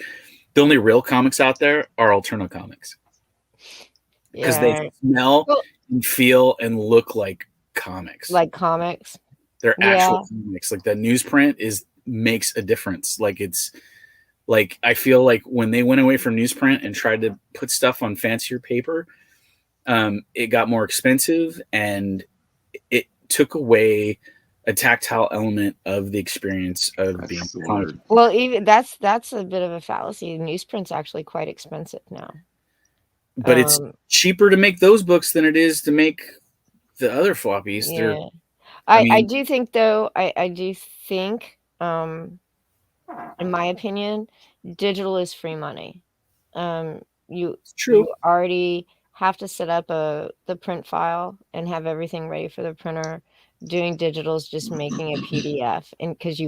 The only real comics out there are Alterna comics because they smell and feel and look like comics. Like comics. They're actual comics. Like the newsprint makes a difference. Like it's like I feel like when they went away from newsprint and tried to put stuff on fancier paper, it got more expensive and it took away a tactile element of the experience of being a comic. Well, even that's a bit of a fallacy. Newsprint's actually quite expensive now. But it's cheaper to make those books than it is to make the other floppies. Yeah. I do think though, I do think, in my opinion, digital is free money. You already have to set up the print file and have everything ready for the printer. Doing digital is just making a PDF, and because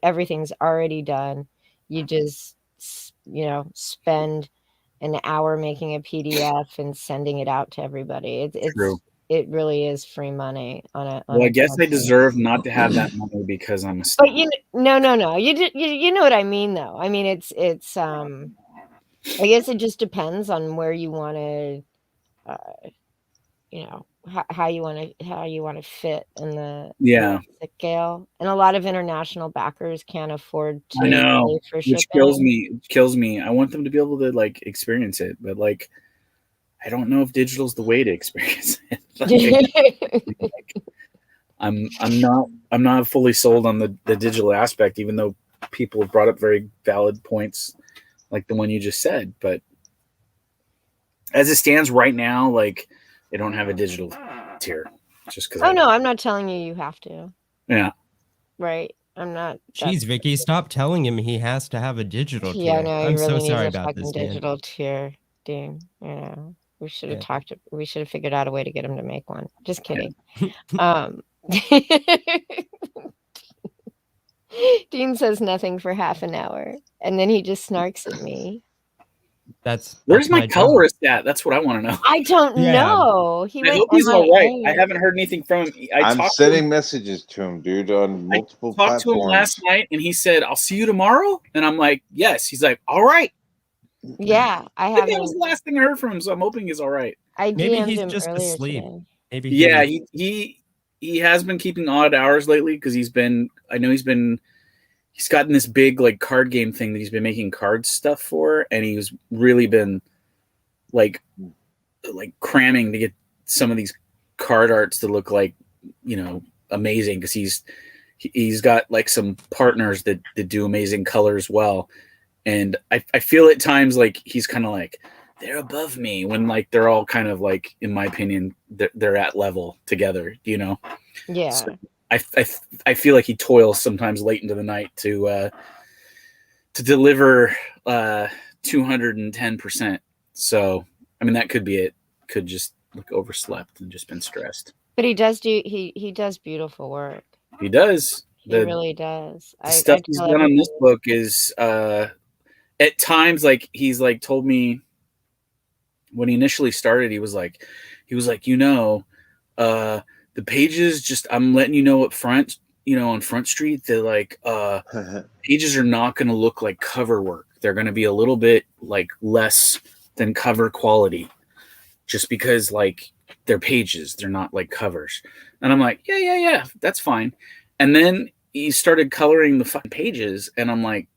everything's already done, you just spend an hour making a PDF and sending it out to everybody. It really is free money on I guess I deserve not to have that money because I'm a star. But no. You know what I mean, though. I mean, it's I guess it just depends on where you want to, how you want to fit in the scale. And a lot of international backers can't afford to pay for shipping. Which kills me. I want them to be able to like experience it, but like I don't know if digital's the way to experience it. I'm not fully sold on the digital aspect, even though people have brought up very valid points like the one you just said. But as it stands right now, like they don't have a digital tier just because. Oh no, I'm not telling you have to. Yeah. Right. I'm not. Jeez, Vicky, stop telling him he has to have a digital tier. Yeah, no, I'm really so sorry about this, digital tier, Dean. We should have we should have figured out a way to get him to make one. Just kidding. Dean says nothing for half an hour, and then he just snarks at me. Where's my colorist at? That's what I want to know. I don't know. I hope he's all right. I haven't heard anything from him. I'm sending messages to him, dude, on multiple platforms. I talked to him last night, and he said, "I'll see you tomorrow." And I'm like, "Yes." He's like, "All right." Yeah, I haven't. That was the last thing I heard from him, so I'm hoping he's all right. I Maybe DM'd he's him just earlier asleep. today. Maybe Yeah, he he has been keeping odd hours lately because he's gotten this big like card game thing that he's been making card stuff for, and he's really been like cramming to get some of these card arts to look like, amazing, because he's got like some partners that do amazing colors well. And I feel at times like he's kind of like they're above me when like they're all kind of like, in my opinion, they're at level together, Yeah. So I feel like he toils sometimes late into the night to deliver 210%. So I mean, that could be it. Could just look overslept and just been stressed. But he does beautiful work. He does. He really does. The stuff he's done on this book is at times like he's like told me when he initially started, he was like, the pages, just I'm letting you know up front, on Front Street, that like pages are not going to look like cover work. They're going to be a little bit like less than cover quality, just because like they're pages, they're not like covers. And I'm like, yeah, that's fine. And then he started coloring the fucking pages, and I'm like,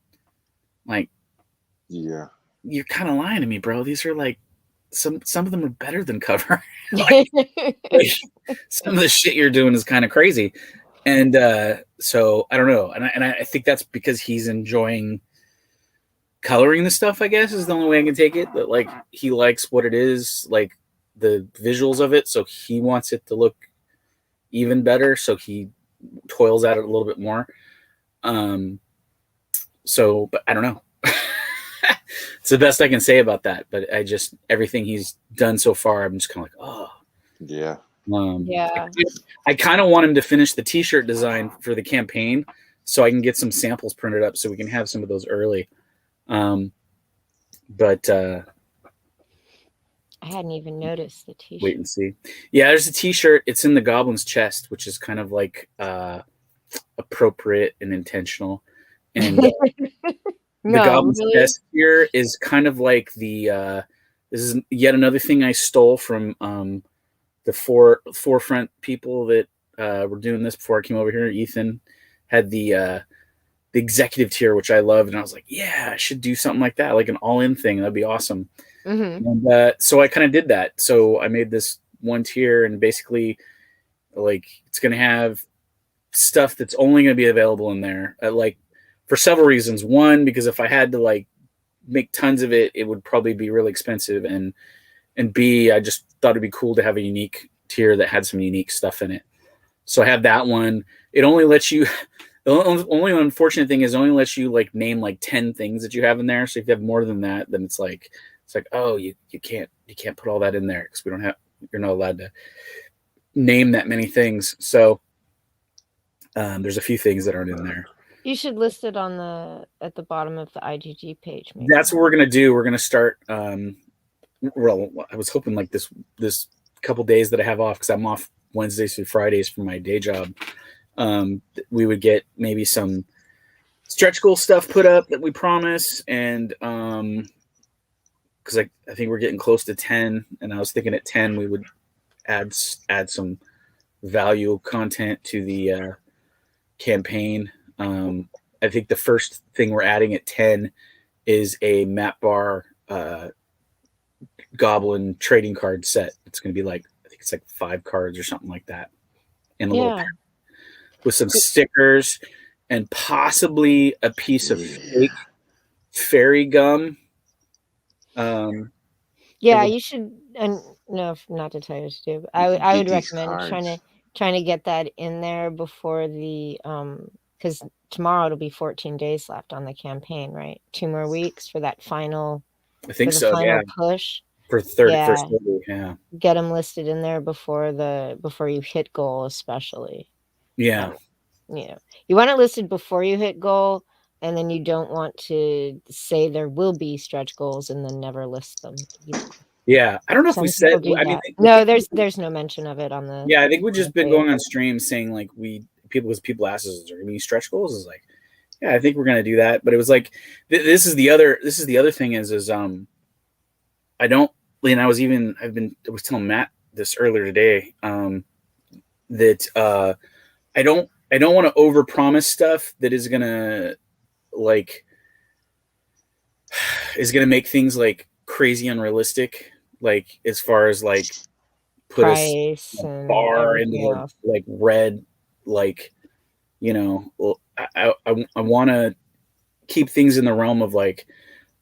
yeah, you're kind of lying to me, bro. These are like some of them are better than cover. Like, some of the shit you're doing is kind of crazy. And so I don't know, and I think that's because he's enjoying coloring the stuff, I guess, is the only way I can take it. That like he likes what it is, like the visuals of it, so he wants it to look even better, so he toils at it a little bit more. So, but I don't know. It's the best I can say about that. But everything he's done so far, I'm just kind of like, oh, yeah. Yeah. I kind of want him to finish the T-shirt design for the campaign, so I can get some samples printed up, so we can have some of those early. But I hadn't even noticed the T-shirt. Wait and see. Yeah, there's a T-shirt. It's in the Goblin's chest, which is kind of like appropriate and intentional. And the Goblin's chest here is kind of like the. This is yet another thing I stole from the forefront people that were doing this before I came over here. Ethan had the executive tier, which I loved, and I was like, yeah, I should do something like that, like an all-in thing. That'd be awesome. Mm-hmm. And so I kind of did that. So I made this one tier, and basically, like, it's going to have stuff that's only going to be available in there, like for several reasons. One, because if I had to like make tons of it, it would probably be really expensive, and B, I just thought it'd be cool to have a unique tier that had some unique stuff in it. So I have that one. It only lets you. The only unfortunate thing is it only lets you like name like 10 things that you have in there. So if you have more than that, then it's like, oh, you can't put all that in there because you're not allowed to name that many things. So there's a few things that aren't in there. You should list it at the bottom of the IGG page. Maybe. That's what we're gonna do. We're gonna start. Well, I was hoping like this couple days that I have off, because I'm off Wednesdays through Fridays for my day job. We would get maybe some stretch goal stuff put up that we promise, and because I think we're getting close to 10, and I was thinking at 10 we would add some value content to the campaign. I think the first thing we're adding at 10 is a map bar goblin trading card set. It's going to be like, I think it's like 5 cards or something like that, in a little pack, with some stickers and possibly a piece of fake fairy gum. You should. And no, not to tell you what to do. But I would recommend trying to get that in there before the because tomorrow it'll be 14 days left on the campaign, right? 2 more weeks for that final. I think so. Yeah. Push for 31st. Yeah. Get them listed in there before you hit goal, especially. Yeah. You want it listed before you hit goal, and then you don't want to say there will be stretch goals and then never list them. Yeah, I don't know if we said. I mean, no, there's no mention of it on the. Yeah, I think we've just been going on stream saying like people ask us, is there gonna be stretch goals? Is like, yeah, I think we're gonna do that. But it was like this is the other thing is I don't and I was telling Matt this earlier today, that I don't want to overpromise stuff that is gonna like make things like crazy unrealistic, like as far as like put Price a and bar into everything the else. like red, like, I want to keep things in the realm of like,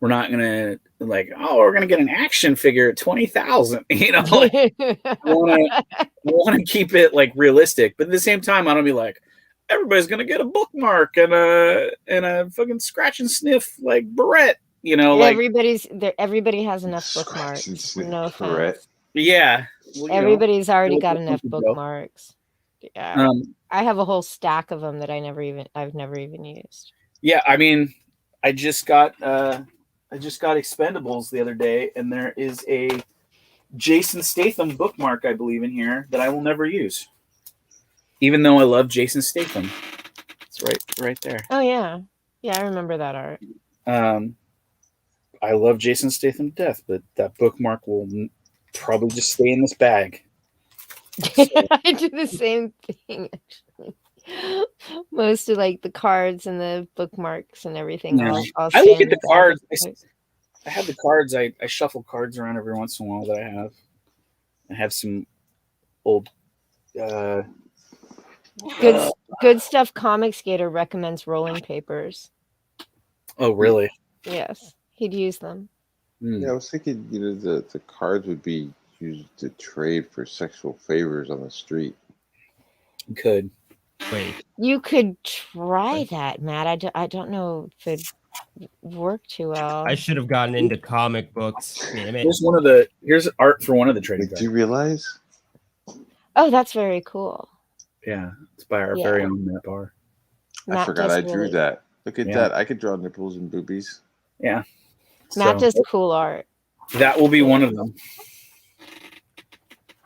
we're not gonna like, oh, we're gonna get an action figure at 20,000, like, I want to keep it like realistic, but at the same time, I don't be like, everybody's gonna get a bookmark and a fucking scratch and sniff like barrette, like, Everybody has enough Scratch and bookmarks. sniff No Barrette. offense. yeah, well, Everybody's already those got are enough something, though. bookmarks. Yeah. I have a whole stack of them that I've never even used. Yeah, I mean, I just got Expendables the other day, and there is a Jason Statham bookmark, I believe, in here that I will never use, even though I love Jason Statham. It's right there. Oh yeah, I remember that art. I love Jason Statham to death, but that bookmark will probably just stay in this bag. So, I do the same thing actually. Most of like the cards and the bookmarks and everything. yeah. I'll I stay look in at the the cards. bag. I have the cards. I shuffle cards around every once in a while that I have. I have some old. Good Stuff Comics Gator recommends rolling papers. Oh, really? Yes, he'd use them. Yeah, I was thinking, the cards would be used to trade for sexual favors on the street. Could. Wait, You could try that, Matt. I don't know if it'd work too well. I should have gotten into comic books. Damn it. Here's art for one of the trading Like, cards. do you realize? Oh, that's very cool. Yeah, it's by our very own Matt Barr. I forgot I drew that. Look at that. I could draw nipples and boobies. Yeah. Matt does cool art. That will be one of them.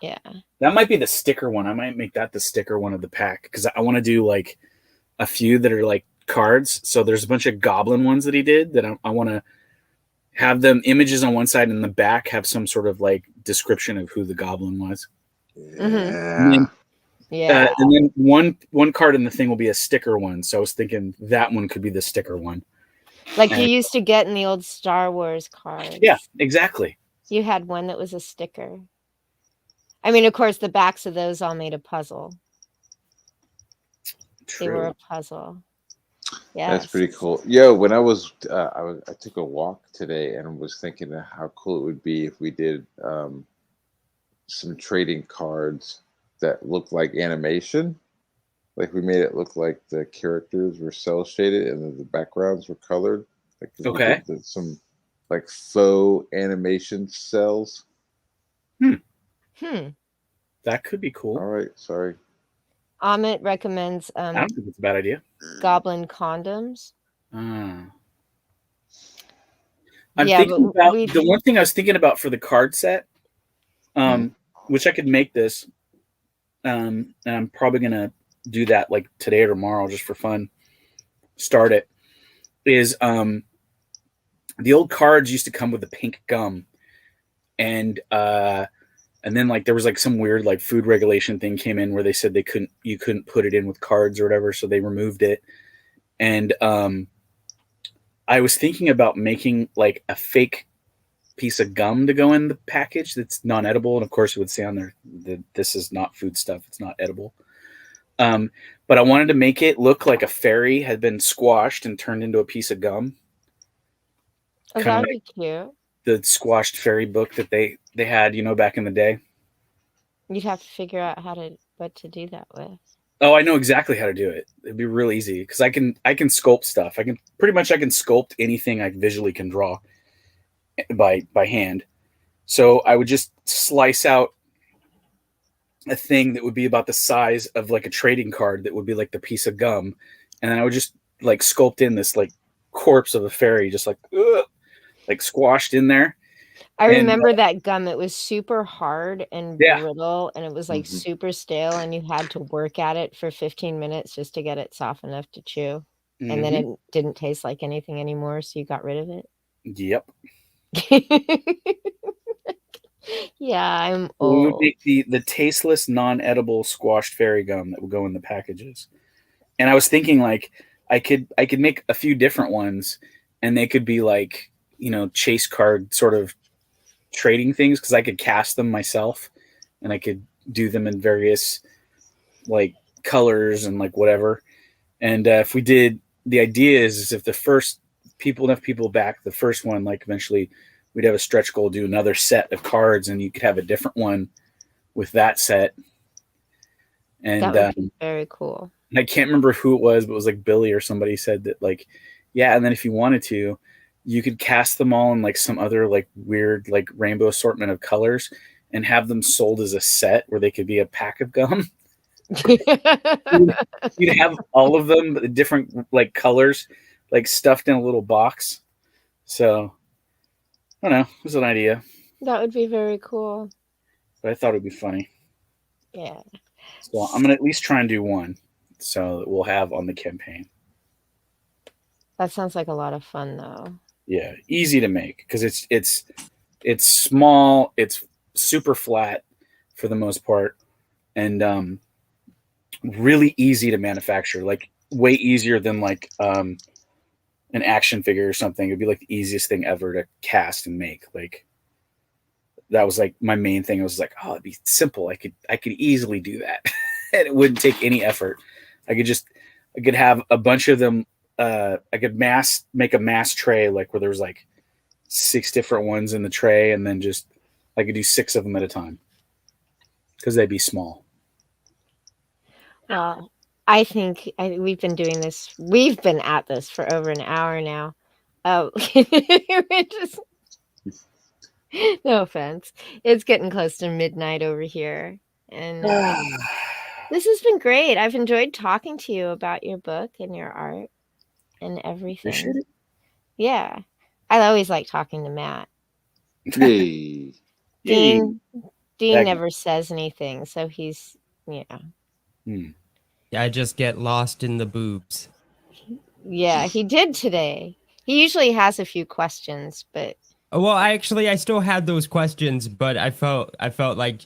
Yeah. That might be the sticker one. I might make that the sticker one of the pack, because I want to do like a few that are like cards. So there's a bunch of Goblin ones that he did that I want to have them images on one side, and the back have some sort of like description of who the Goblin was. Yeah. And then one card in the thing will be a sticker one. So I was thinking that one could be the sticker one. Like you used to get in the old Star Wars cards. Yeah, exactly. You had one that was a sticker. I mean, of course, the backs of those all made a puzzle. True. They were a puzzle. Yeah, that's pretty cool. Yo, when I took a walk today and was thinking of how cool it would be if we did some trading cards that looked like animation. Like, we made it look like the characters were cel shaded and the backgrounds were colored. Like, okay. Some like faux animation cells. That could be cool. All right, sorry. Amit recommends I don't think it's a bad idea. Goblin condoms. I'm thinking about the one thing I was thinking about for the card set, which I could make this, and I'm probably gonna do that like today or tomorrow just for fun. Start it. Is the old cards used to come with the pink gum, and then like there was like some weird like food regulation thing came in where they said you couldn't put it in with cards or whatever, so they removed it. And I was thinking about making like a fake piece of gum to go in the package that's non-edible, and of course it would say on there that this is not food stuff, it's not edible. But I wanted to make it look like a fairy had been squashed and turned into a piece of gum. Oh, that would be cute. The squashed fairy book that they had, back in the day. You'd have to figure out what to do that with. Oh, I know exactly how to do it. It'd be real easy because I can sculpt stuff. I can sculpt anything I visually can draw by hand. So I would just slice out a thing that would be about the size of like a trading card that would be like the piece of gum, and then I would just like sculpt in this like corpse of a fairy, just like squashed in there. I remember that gum. It was super hard and brittle, and it was like super stale, and you had to work at it for 15 minutes just to get it soft enough to chew. And then it didn't taste like anything anymore, so you got rid of it. Yep. Yeah, I'm We would old. make the tasteless, non-edible squashed fairy gum that would go in the packages. And I was thinking like I could make a few different ones, and they could be like chase card sort of trading things because I could cast them myself, and I could do them in various like colors and like whatever. And if we did, the idea is if the first enough people back the first one, like eventually we'd have a stretch goal, do another set of cards, and you could have a different one with that set. And That would be very cool. I can't remember who it was, but it was like Billy or somebody said that like, yeah, and then if you wanted to, you could cast them all in like some other like weird like rainbow assortment of colors and have them sold as a set where they could be a pack of gum. You'd have all of them, but different like colors, like stuffed in a little box. So I don't know, it was an idea, That would be very cool. but I thought it'd be funny. Yeah. So I'm gonna at least try and do one, so that we'll have on the campaign. That sounds like a lot of fun, though. Yeah, easy to make because it's small, it's super flat for the most part, and really easy to manufacture. Like way easier than like an action figure or something. It'd be like the easiest thing ever to cast and make. Like that was like my main thing. I was like, oh, it'd be simple. I could easily do that, and it wouldn't take any effort. I could have a bunch of them. I could make a mass tray like where there was like 6 different ones in the tray, and then just I could do 6 of them at a time because they'd be small. Well, I think we've been doing this. We've been at this for over an hour now. Oh, no offense. It's getting close to midnight over here, and this has been great. I've enjoyed talking to you about your book and your art and everything. Appreciate it. Yeah, I always like talking to Matt. Yay. Dean That- never says anything, so he's I just get lost in the boobs. yeah, he did today. He usually has a few questions, but Well, I still had those questions, but I felt like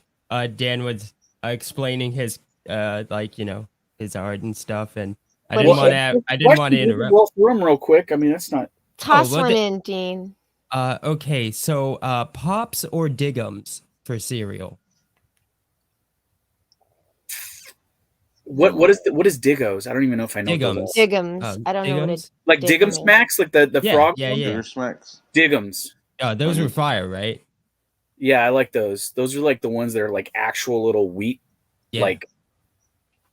Dan was explaining his his art and stuff, and I didn't want to interrupt. Go through them real quick. I mean, that's not. toss well, one in, Dean. Okay, so Pops or Diggums for cereal? What is Diggos? I don't even know if I know what those are. Diggums. I don't know what it Like Diggum is. Smacks, like the Yeah, frog. yeah, one? yeah. Sugar Smacks. Diggums. Those were fire, right? Yeah, I like those. Those are like the ones that are like actual little wheat, Yeah. like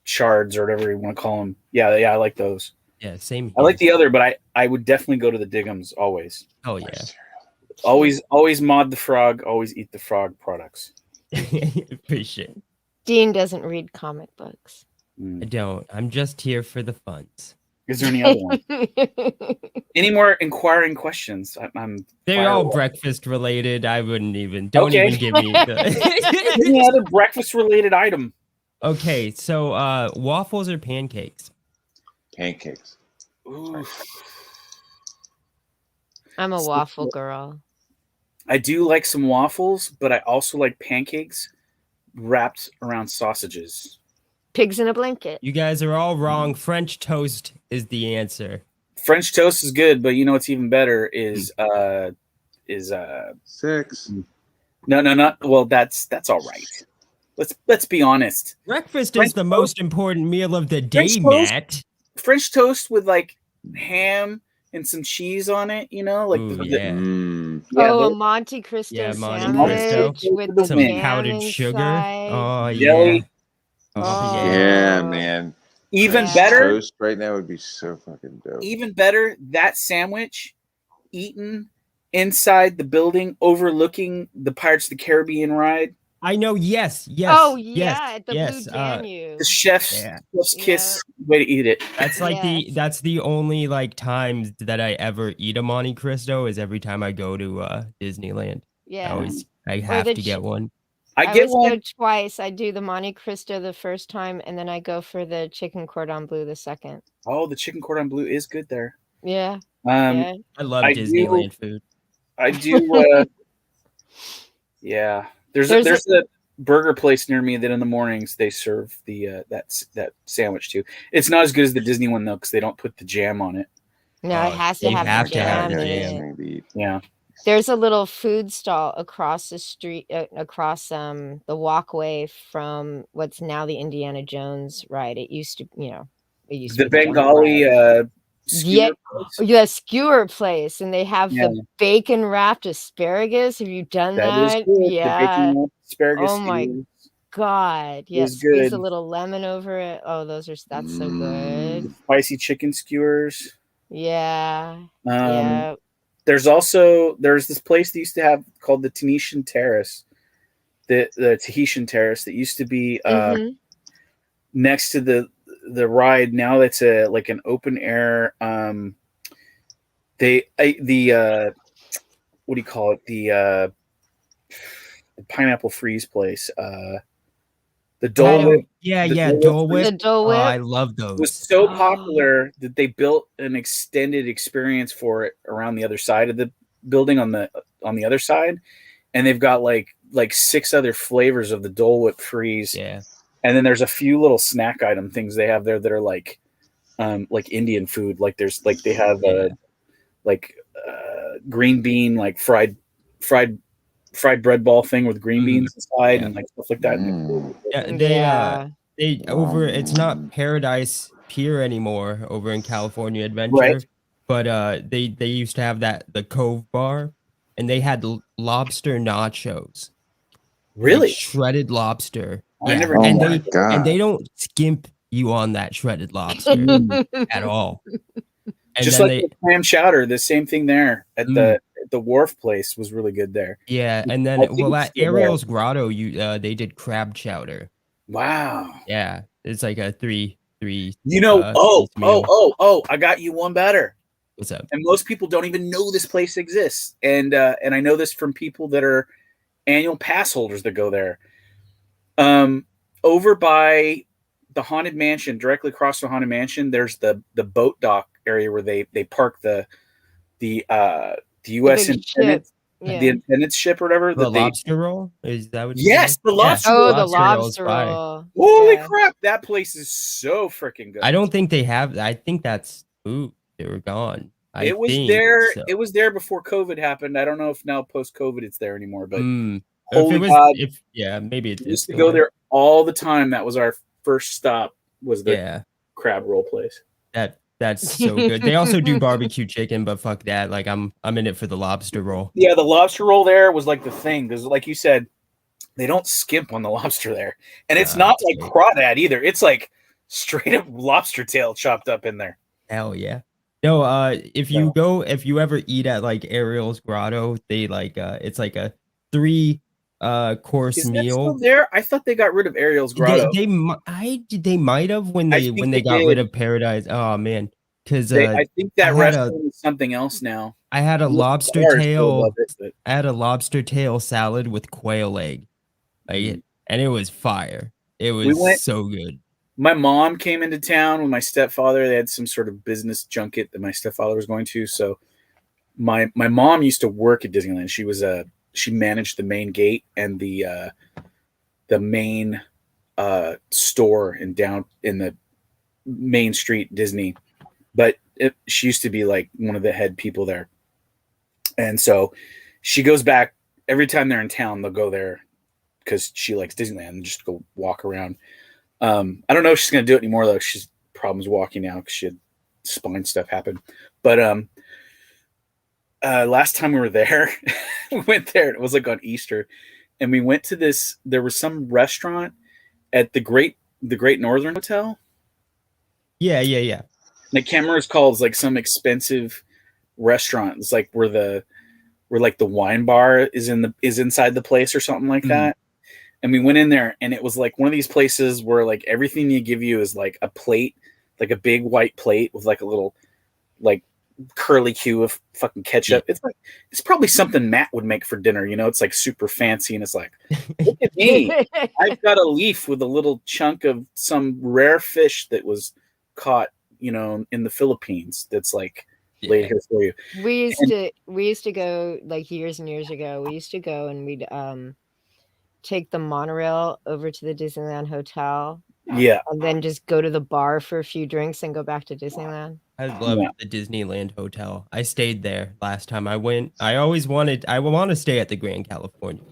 shards or whatever you want to call them. Yeah, I like those. Yeah, same here. I like the other, but I would definitely go to the Diggums always. Oh yeah. Always mod the frog. Always eat the frog products. Appreciate it. Dean doesn't read comic books. I don't. I'm just here for the funds. Is there any other one? Any more inquiring questions? I'm. They're all breakfast related. I wouldn't even. Don't even give me the. Any other breakfast related item? Okay, so waffles or pancakes? Pancakes. Ooh. I'm a waffle girl. I do like some waffles, but I also like pancakes wrapped around sausages. Pigs in a blanket. You guys are all wrong. French toast is the answer. French toast is good, but you know what's even better is 6. no, not well. That's all right. Let's be honest. Breakfast French is the toast- most important meal of the day, French toast? Matt. French toast with like ham and some cheese on it. You know, like Ooh, the- yeah. Oh, a the- Monte Cristo Yeah, Monte sandwich Cristo. with the Some jam powdered sugar. inside. Oh yeah. Jelly. Oh Oh. yeah. Yeah, man. even Yeah. better. Toast right now would be so fucking dope. Even better, that sandwich eaten inside the building overlooking the Pirates of the Caribbean ride. I know. Yes. Yes. Oh yes, yeah, at the yes. Blue Danube. The chef's Yeah. kiss way to eat it. That's like Yes. that's the only like times that I ever eat a Monte Cristo is every time I go to Disneyland. Yeah. I have the to get one. I I get always one. go twice. I do the Monte Cristo the first time, and then I go for the chicken cordon bleu the second. Oh, the chicken cordon bleu is good there. Yeah. Yeah. I love I Disneyland food. I do. Yeah, There's a burger place near me that in the mornings they serve the that sandwich too. It's not as good as the Disney one though because they don't put the jam on it. No, it has to they have have the to have jam the in jam. it. Indeed. Yeah. There's a little food stall across the street, across the walkway from what's now the Indiana Jones ride. It used to, it used to The be the jungle Bengali ride. skewer place. Yeah, skewer place, and they have Yeah. the bacon wrapped asparagus. Have you done That is that? good. Yeah. The bacon wrapped asparagus. Oh my God. Yeah, is squeeze good. a little lemon over it. Oh, that's so good. Spicy chicken skewers. Yeah. Yeah. There's this place that used to have called the Tahitian Terrace. The Tahitian Terrace that used to be next to the ride. Now that's like an open air what do you call it? The pineapple freeze place. The Dole Whip. Dole Whip. The Dole Whip. Oh, I love those. Was so popular that they built an extended experience for it around the other side of the building on the other side, and they've got like 6 other flavors of the Dole Whip freeze. Yeah. And then there's a few little snack item things they have there that are like Indian food. Like they have green bean like fried bread ball thing with green beans inside and like stuff like that. They over. It's not Paradise Pier anymore over in California Adventure, right? But they used to have the Cove Bar, and they had lobster nachos. Really, like shredded lobster. I never. And they don't skimp you on that shredded lobster at all. And just like the clam chowder, the same thing there at the wharf place was really good there. Yeah, and then at Ariel's Grotto, they did crab chowder. Wow. Yeah, it's like a three. I got you one better. What's up? And most people don't even know this place exists, and I know this from people that are annual pass holders that go there. Over by the Haunted Mansion, directly across the Haunted Mansion, there's the boat dock area where they park the U.S. Independence, the Independence ship or whatever. The lobster roll? Is that what? Yes, the lobster roll. Oh, the lobster roll. Holy crap! That place is so freaking good. I don't think they have. I think that's they were gone. It was there. So. It was there before COVID happened. I don't know if now post COVID it's there anymore. But holy God, maybe it used to go there all the time. That was our first stop. Was the crab roll place. That's so good. They also do barbecue chicken, but fuck that. Like I'm in it for the lobster roll. Yeah, the lobster roll there was like the thing because, like you said, they don't skimp on the lobster there, and it's not like crawdad either. It's like straight up lobster tail chopped up in there. Hell yeah. No, if you ever eat at like Ariel's Grotto, they like it's like a 3 course Is that meal. still there? I thought they got rid of Ariel's Grotto. They might have when they got rid of Paradise. Oh man, because I think that restaurant is something else now. I had a lobster tail. I had a lobster tail salad with quail egg, and it was fire. It was so good. My mom came into town with my stepfather. They had some sort of business junket that my stepfather was going to. So my mom used to work at Disneyland. She managed the main gate and the main store in the Main Street Disney. But she used to be like one of the head people there. And so she goes back every time they're in town. They'll go there because she likes Disneyland and just go walk around. I don't know if she's going to do it anymore, though. She's problems walking now because she had spine stuff happen. But last time we were there, we went there. It was like on Easter. And we went to this. There was some restaurant at the Great Northern Hotel. Yeah. And I can't remember what it's called. It's like some expensive restaurant. It's like where the wine bar is inside the place or something like that. And we went in there, and it was like one of these places where like everything they give you is like a plate, like a big white plate with like a little like curly Q of fucking ketchup. It's like it's probably something Matt would make for dinner. It's like super fancy, and it's like, look at me, I've got a leaf with a little chunk of some rare fish that was caught, in the Philippines. That's like laid here for you. We used to go like years and years ago. We used to go and we'd take the monorail over to the Disneyland hotel Yeah. and then just go to the bar for a few drinks and go back to Disneyland. I love Yeah. the Disneyland hotel. I stayed there last time I went. I want to stay at the Grand California.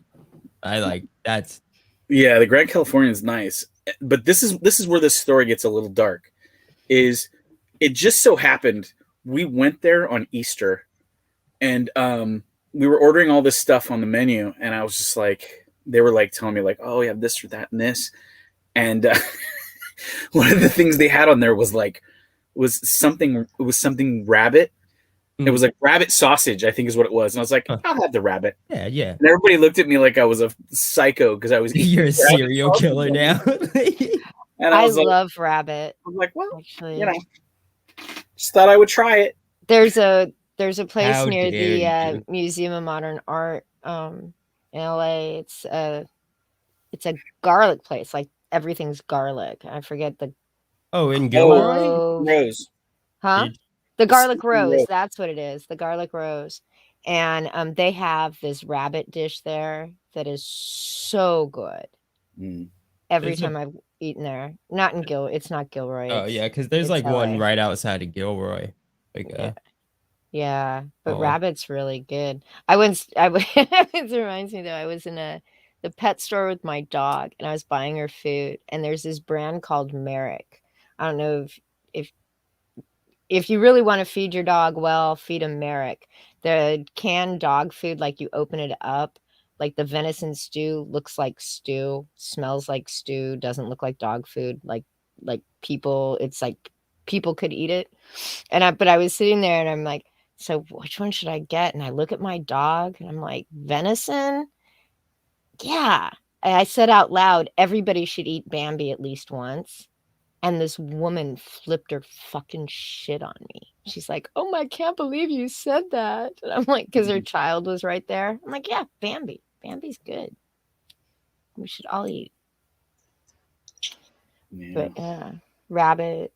That's Yeah, the Grand California is nice, but this is where this story gets a little dark. Is it just so happened we went there on Easter, and we were ordering all this stuff on the menu, and I was just like, they were like telling me like, oh, we have this or that and this, and one of the things they had on there was something rabbit. It was like rabbit sausage, I think is what it was. And I was like, I'll have the rabbit. yeah, yeah. And everybody looked at me like I was a psycho because I was eating You're a rabbit serial sausage. killer now. And I was like, love rabbit. I'm like, well, Actually, you know, just thought I would try it. there's a place How near dare the you. Museum of Modern Art in LA. It's a garlic place. Like everything's garlic. I forget the Oh, in Gilroy? Clove. Rose. Huh? Did- The garlic Rose. rose. That's what it is. The garlic rose. And they have this rabbit dish there that is so good. Mm. Every Is it- time I've eaten there. Not in It's not Gilroy. Oh it's- yeah, because there's it's like one LA. right outside of Gilroy. Like Yeah, but Oh. rabbit's really good. It reminds me though, I was in the pet store with my dog and I was buying her food, and there's this brand called Merrick. I don't know if you really want to feed your dog well, feed him Merrick. The canned dog food, like you open it up, like the venison stew looks like stew, smells like stew, doesn't look like dog food, like people, it's like people could eat it. But I was sitting there and I'm like, so which one should I get? And I look at my dog and I'm like, venison? Yeah. And I said out loud, everybody should eat Bambi at least once. And this woman flipped her fucking shit on me. She's like, oh my, I can't believe you said that. And I'm like, because her child was right there. I'm like, yeah, Bambi. Bambi's good. We should all eat. Yeah. But yeah, rabbit,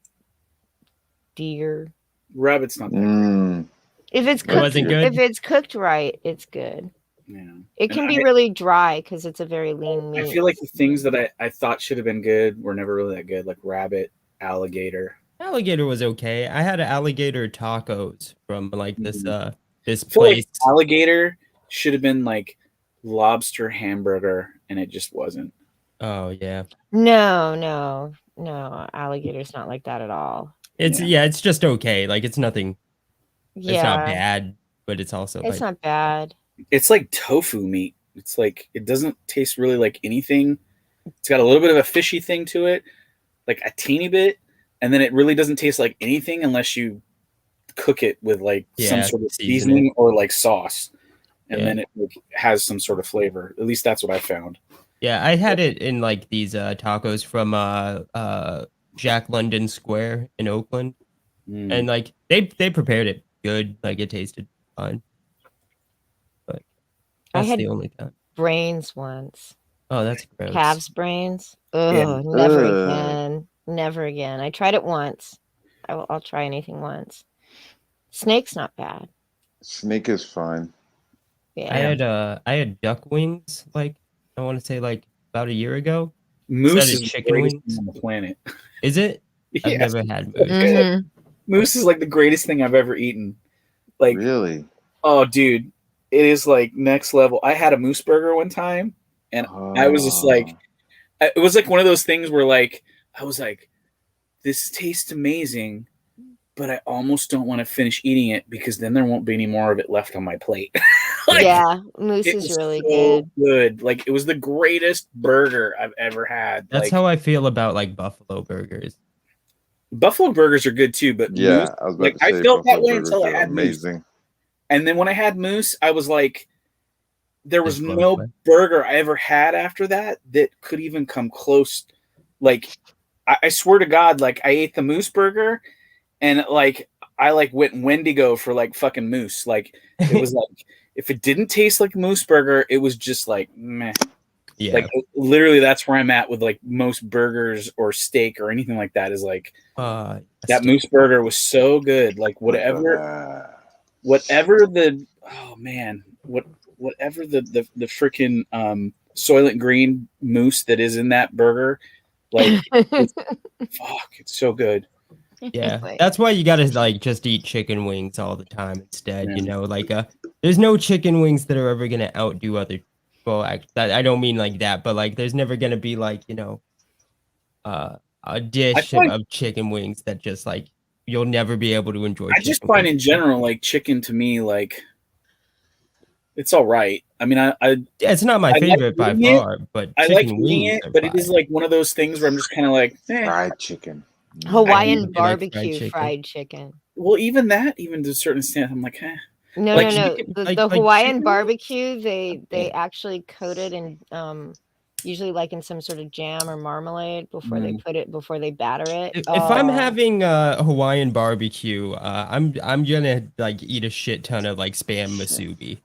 deer. Rabbit's not that Mm. If it's It cooked, wasn't good? if it's cooked right, it's good. good. Yeah. It can And be really dry because it's a very lean I meat. feel like the things that I thought should have been good were never really that good, like rabbit, alligator. alligator was okay. I had alligator tacos from like this this I feel place. like alligator should have been like lobster hamburger, and it just wasn't. Oh yeah. No, alligator's not like that at all. It's Yeah. it's just okay. Like it's nothing. Yeah, It's not bad, but it's also it's like not bad. It's like tofu meat. It's like it doesn't taste really like anything. It's got a little bit of a fishy thing to it, like a teeny bit, and then it really doesn't taste like anything unless you cook it with like some Yeah, sort of seasoning. seasoning or like sauce, and Yeah. then it like, has some sort of flavor. At least that's what I found. yeah. I had it in like these tacos from Jack London Square in Oakland, Mm. and like they prepared it good. Like it tasted fine. But I that's had- the only time. Brains once. Oh, that's gross. Calves brains. Oh, Yeah. never Ugh. again. Never again. I tried it once. I'll try anything once. Snake's not bad. Snake is fine. Yeah. I had duck wings like I want to say like about a year ago. Moose Instead is of the chicken greatest wings? thing on the planet. Is it? I've Yes. never had moose. Mhm. Moose is like the greatest thing I've ever eaten. Like, Really? oh, dude, it is like next level. I had a moose burger one time, and I was just like, it was like one of those things where like I was like, this tastes amazing, but I almost don't want to finish eating it because then there won't be any more of it left on my plate. Like, Yeah, moose it is was really so good. Like it was the greatest burger I've ever had. That's like, how I feel about like buffalo burgers. buffalo burgers are good too, but Yeah, moose, I was about like, to I say felt that buffalo way until I burgers are had moose. amazing. And then when I had moose, I was like, there was Just blown no away. burger I ever had after that could even come close. Like, I swear to God, like I ate the moose burger, and like I like went Wendigo for like fucking moose. Like it was like if it didn't taste like moose burger, it was just like meh. Yeah. Like literally, that's where I'm at with like most burgers or steak or anything like that. Is like that moose burger was so good. Like whatever the oh man, whatever the freaking Soylent Green mousse that is in that burger. Like, fuck, it's so good. Yeah, Wait. that's why you gotta like just eat chicken wings all the time instead. Yeah. You know, like there's no chicken wings that are ever gonna outdo other. Well, I don't mean like that, but like there's never gonna be like a dish find- of chicken wings that just like you'll never be able to enjoy. I just chicken find wings. in general, like chicken to me, like it's all right. I mean, I Yeah, it's not my like favorite by eating it. far, but I like chicken eating wings it, are but it is fire. like one of those things where I'm just kind of like, Fried chicken. Hawaiian You like barbecue fried chicken. Well, even that, even to a certain extent, I'm like, No, Like no, no. chicken- The, like- the like Hawaiian chicken- barbecue, they Yeah. actually coat it in usually like in some sort of jam or marmalade before they before they batter it. If I'm Oh. having a Hawaiian barbecue, I'm gonna like eat a shit ton of like spam musubi.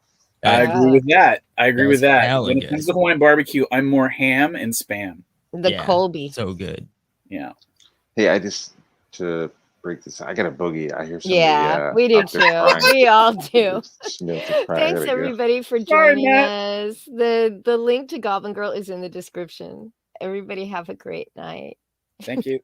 I agree with that. I agree with That's that. hella When it good. comes to Hawaiian barbecue, I'm more ham and spam. The Colby. so good. Yeah. Hey, I just to break this. I got a boogie. I hear somebody. Yeah, we do out there too. crying. We all do. Sniff the cry. Thanks There we go. everybody for Sorry, joining Matt. us. The link to Goblin Girl is in the description. Everybody have a great night. Thank you.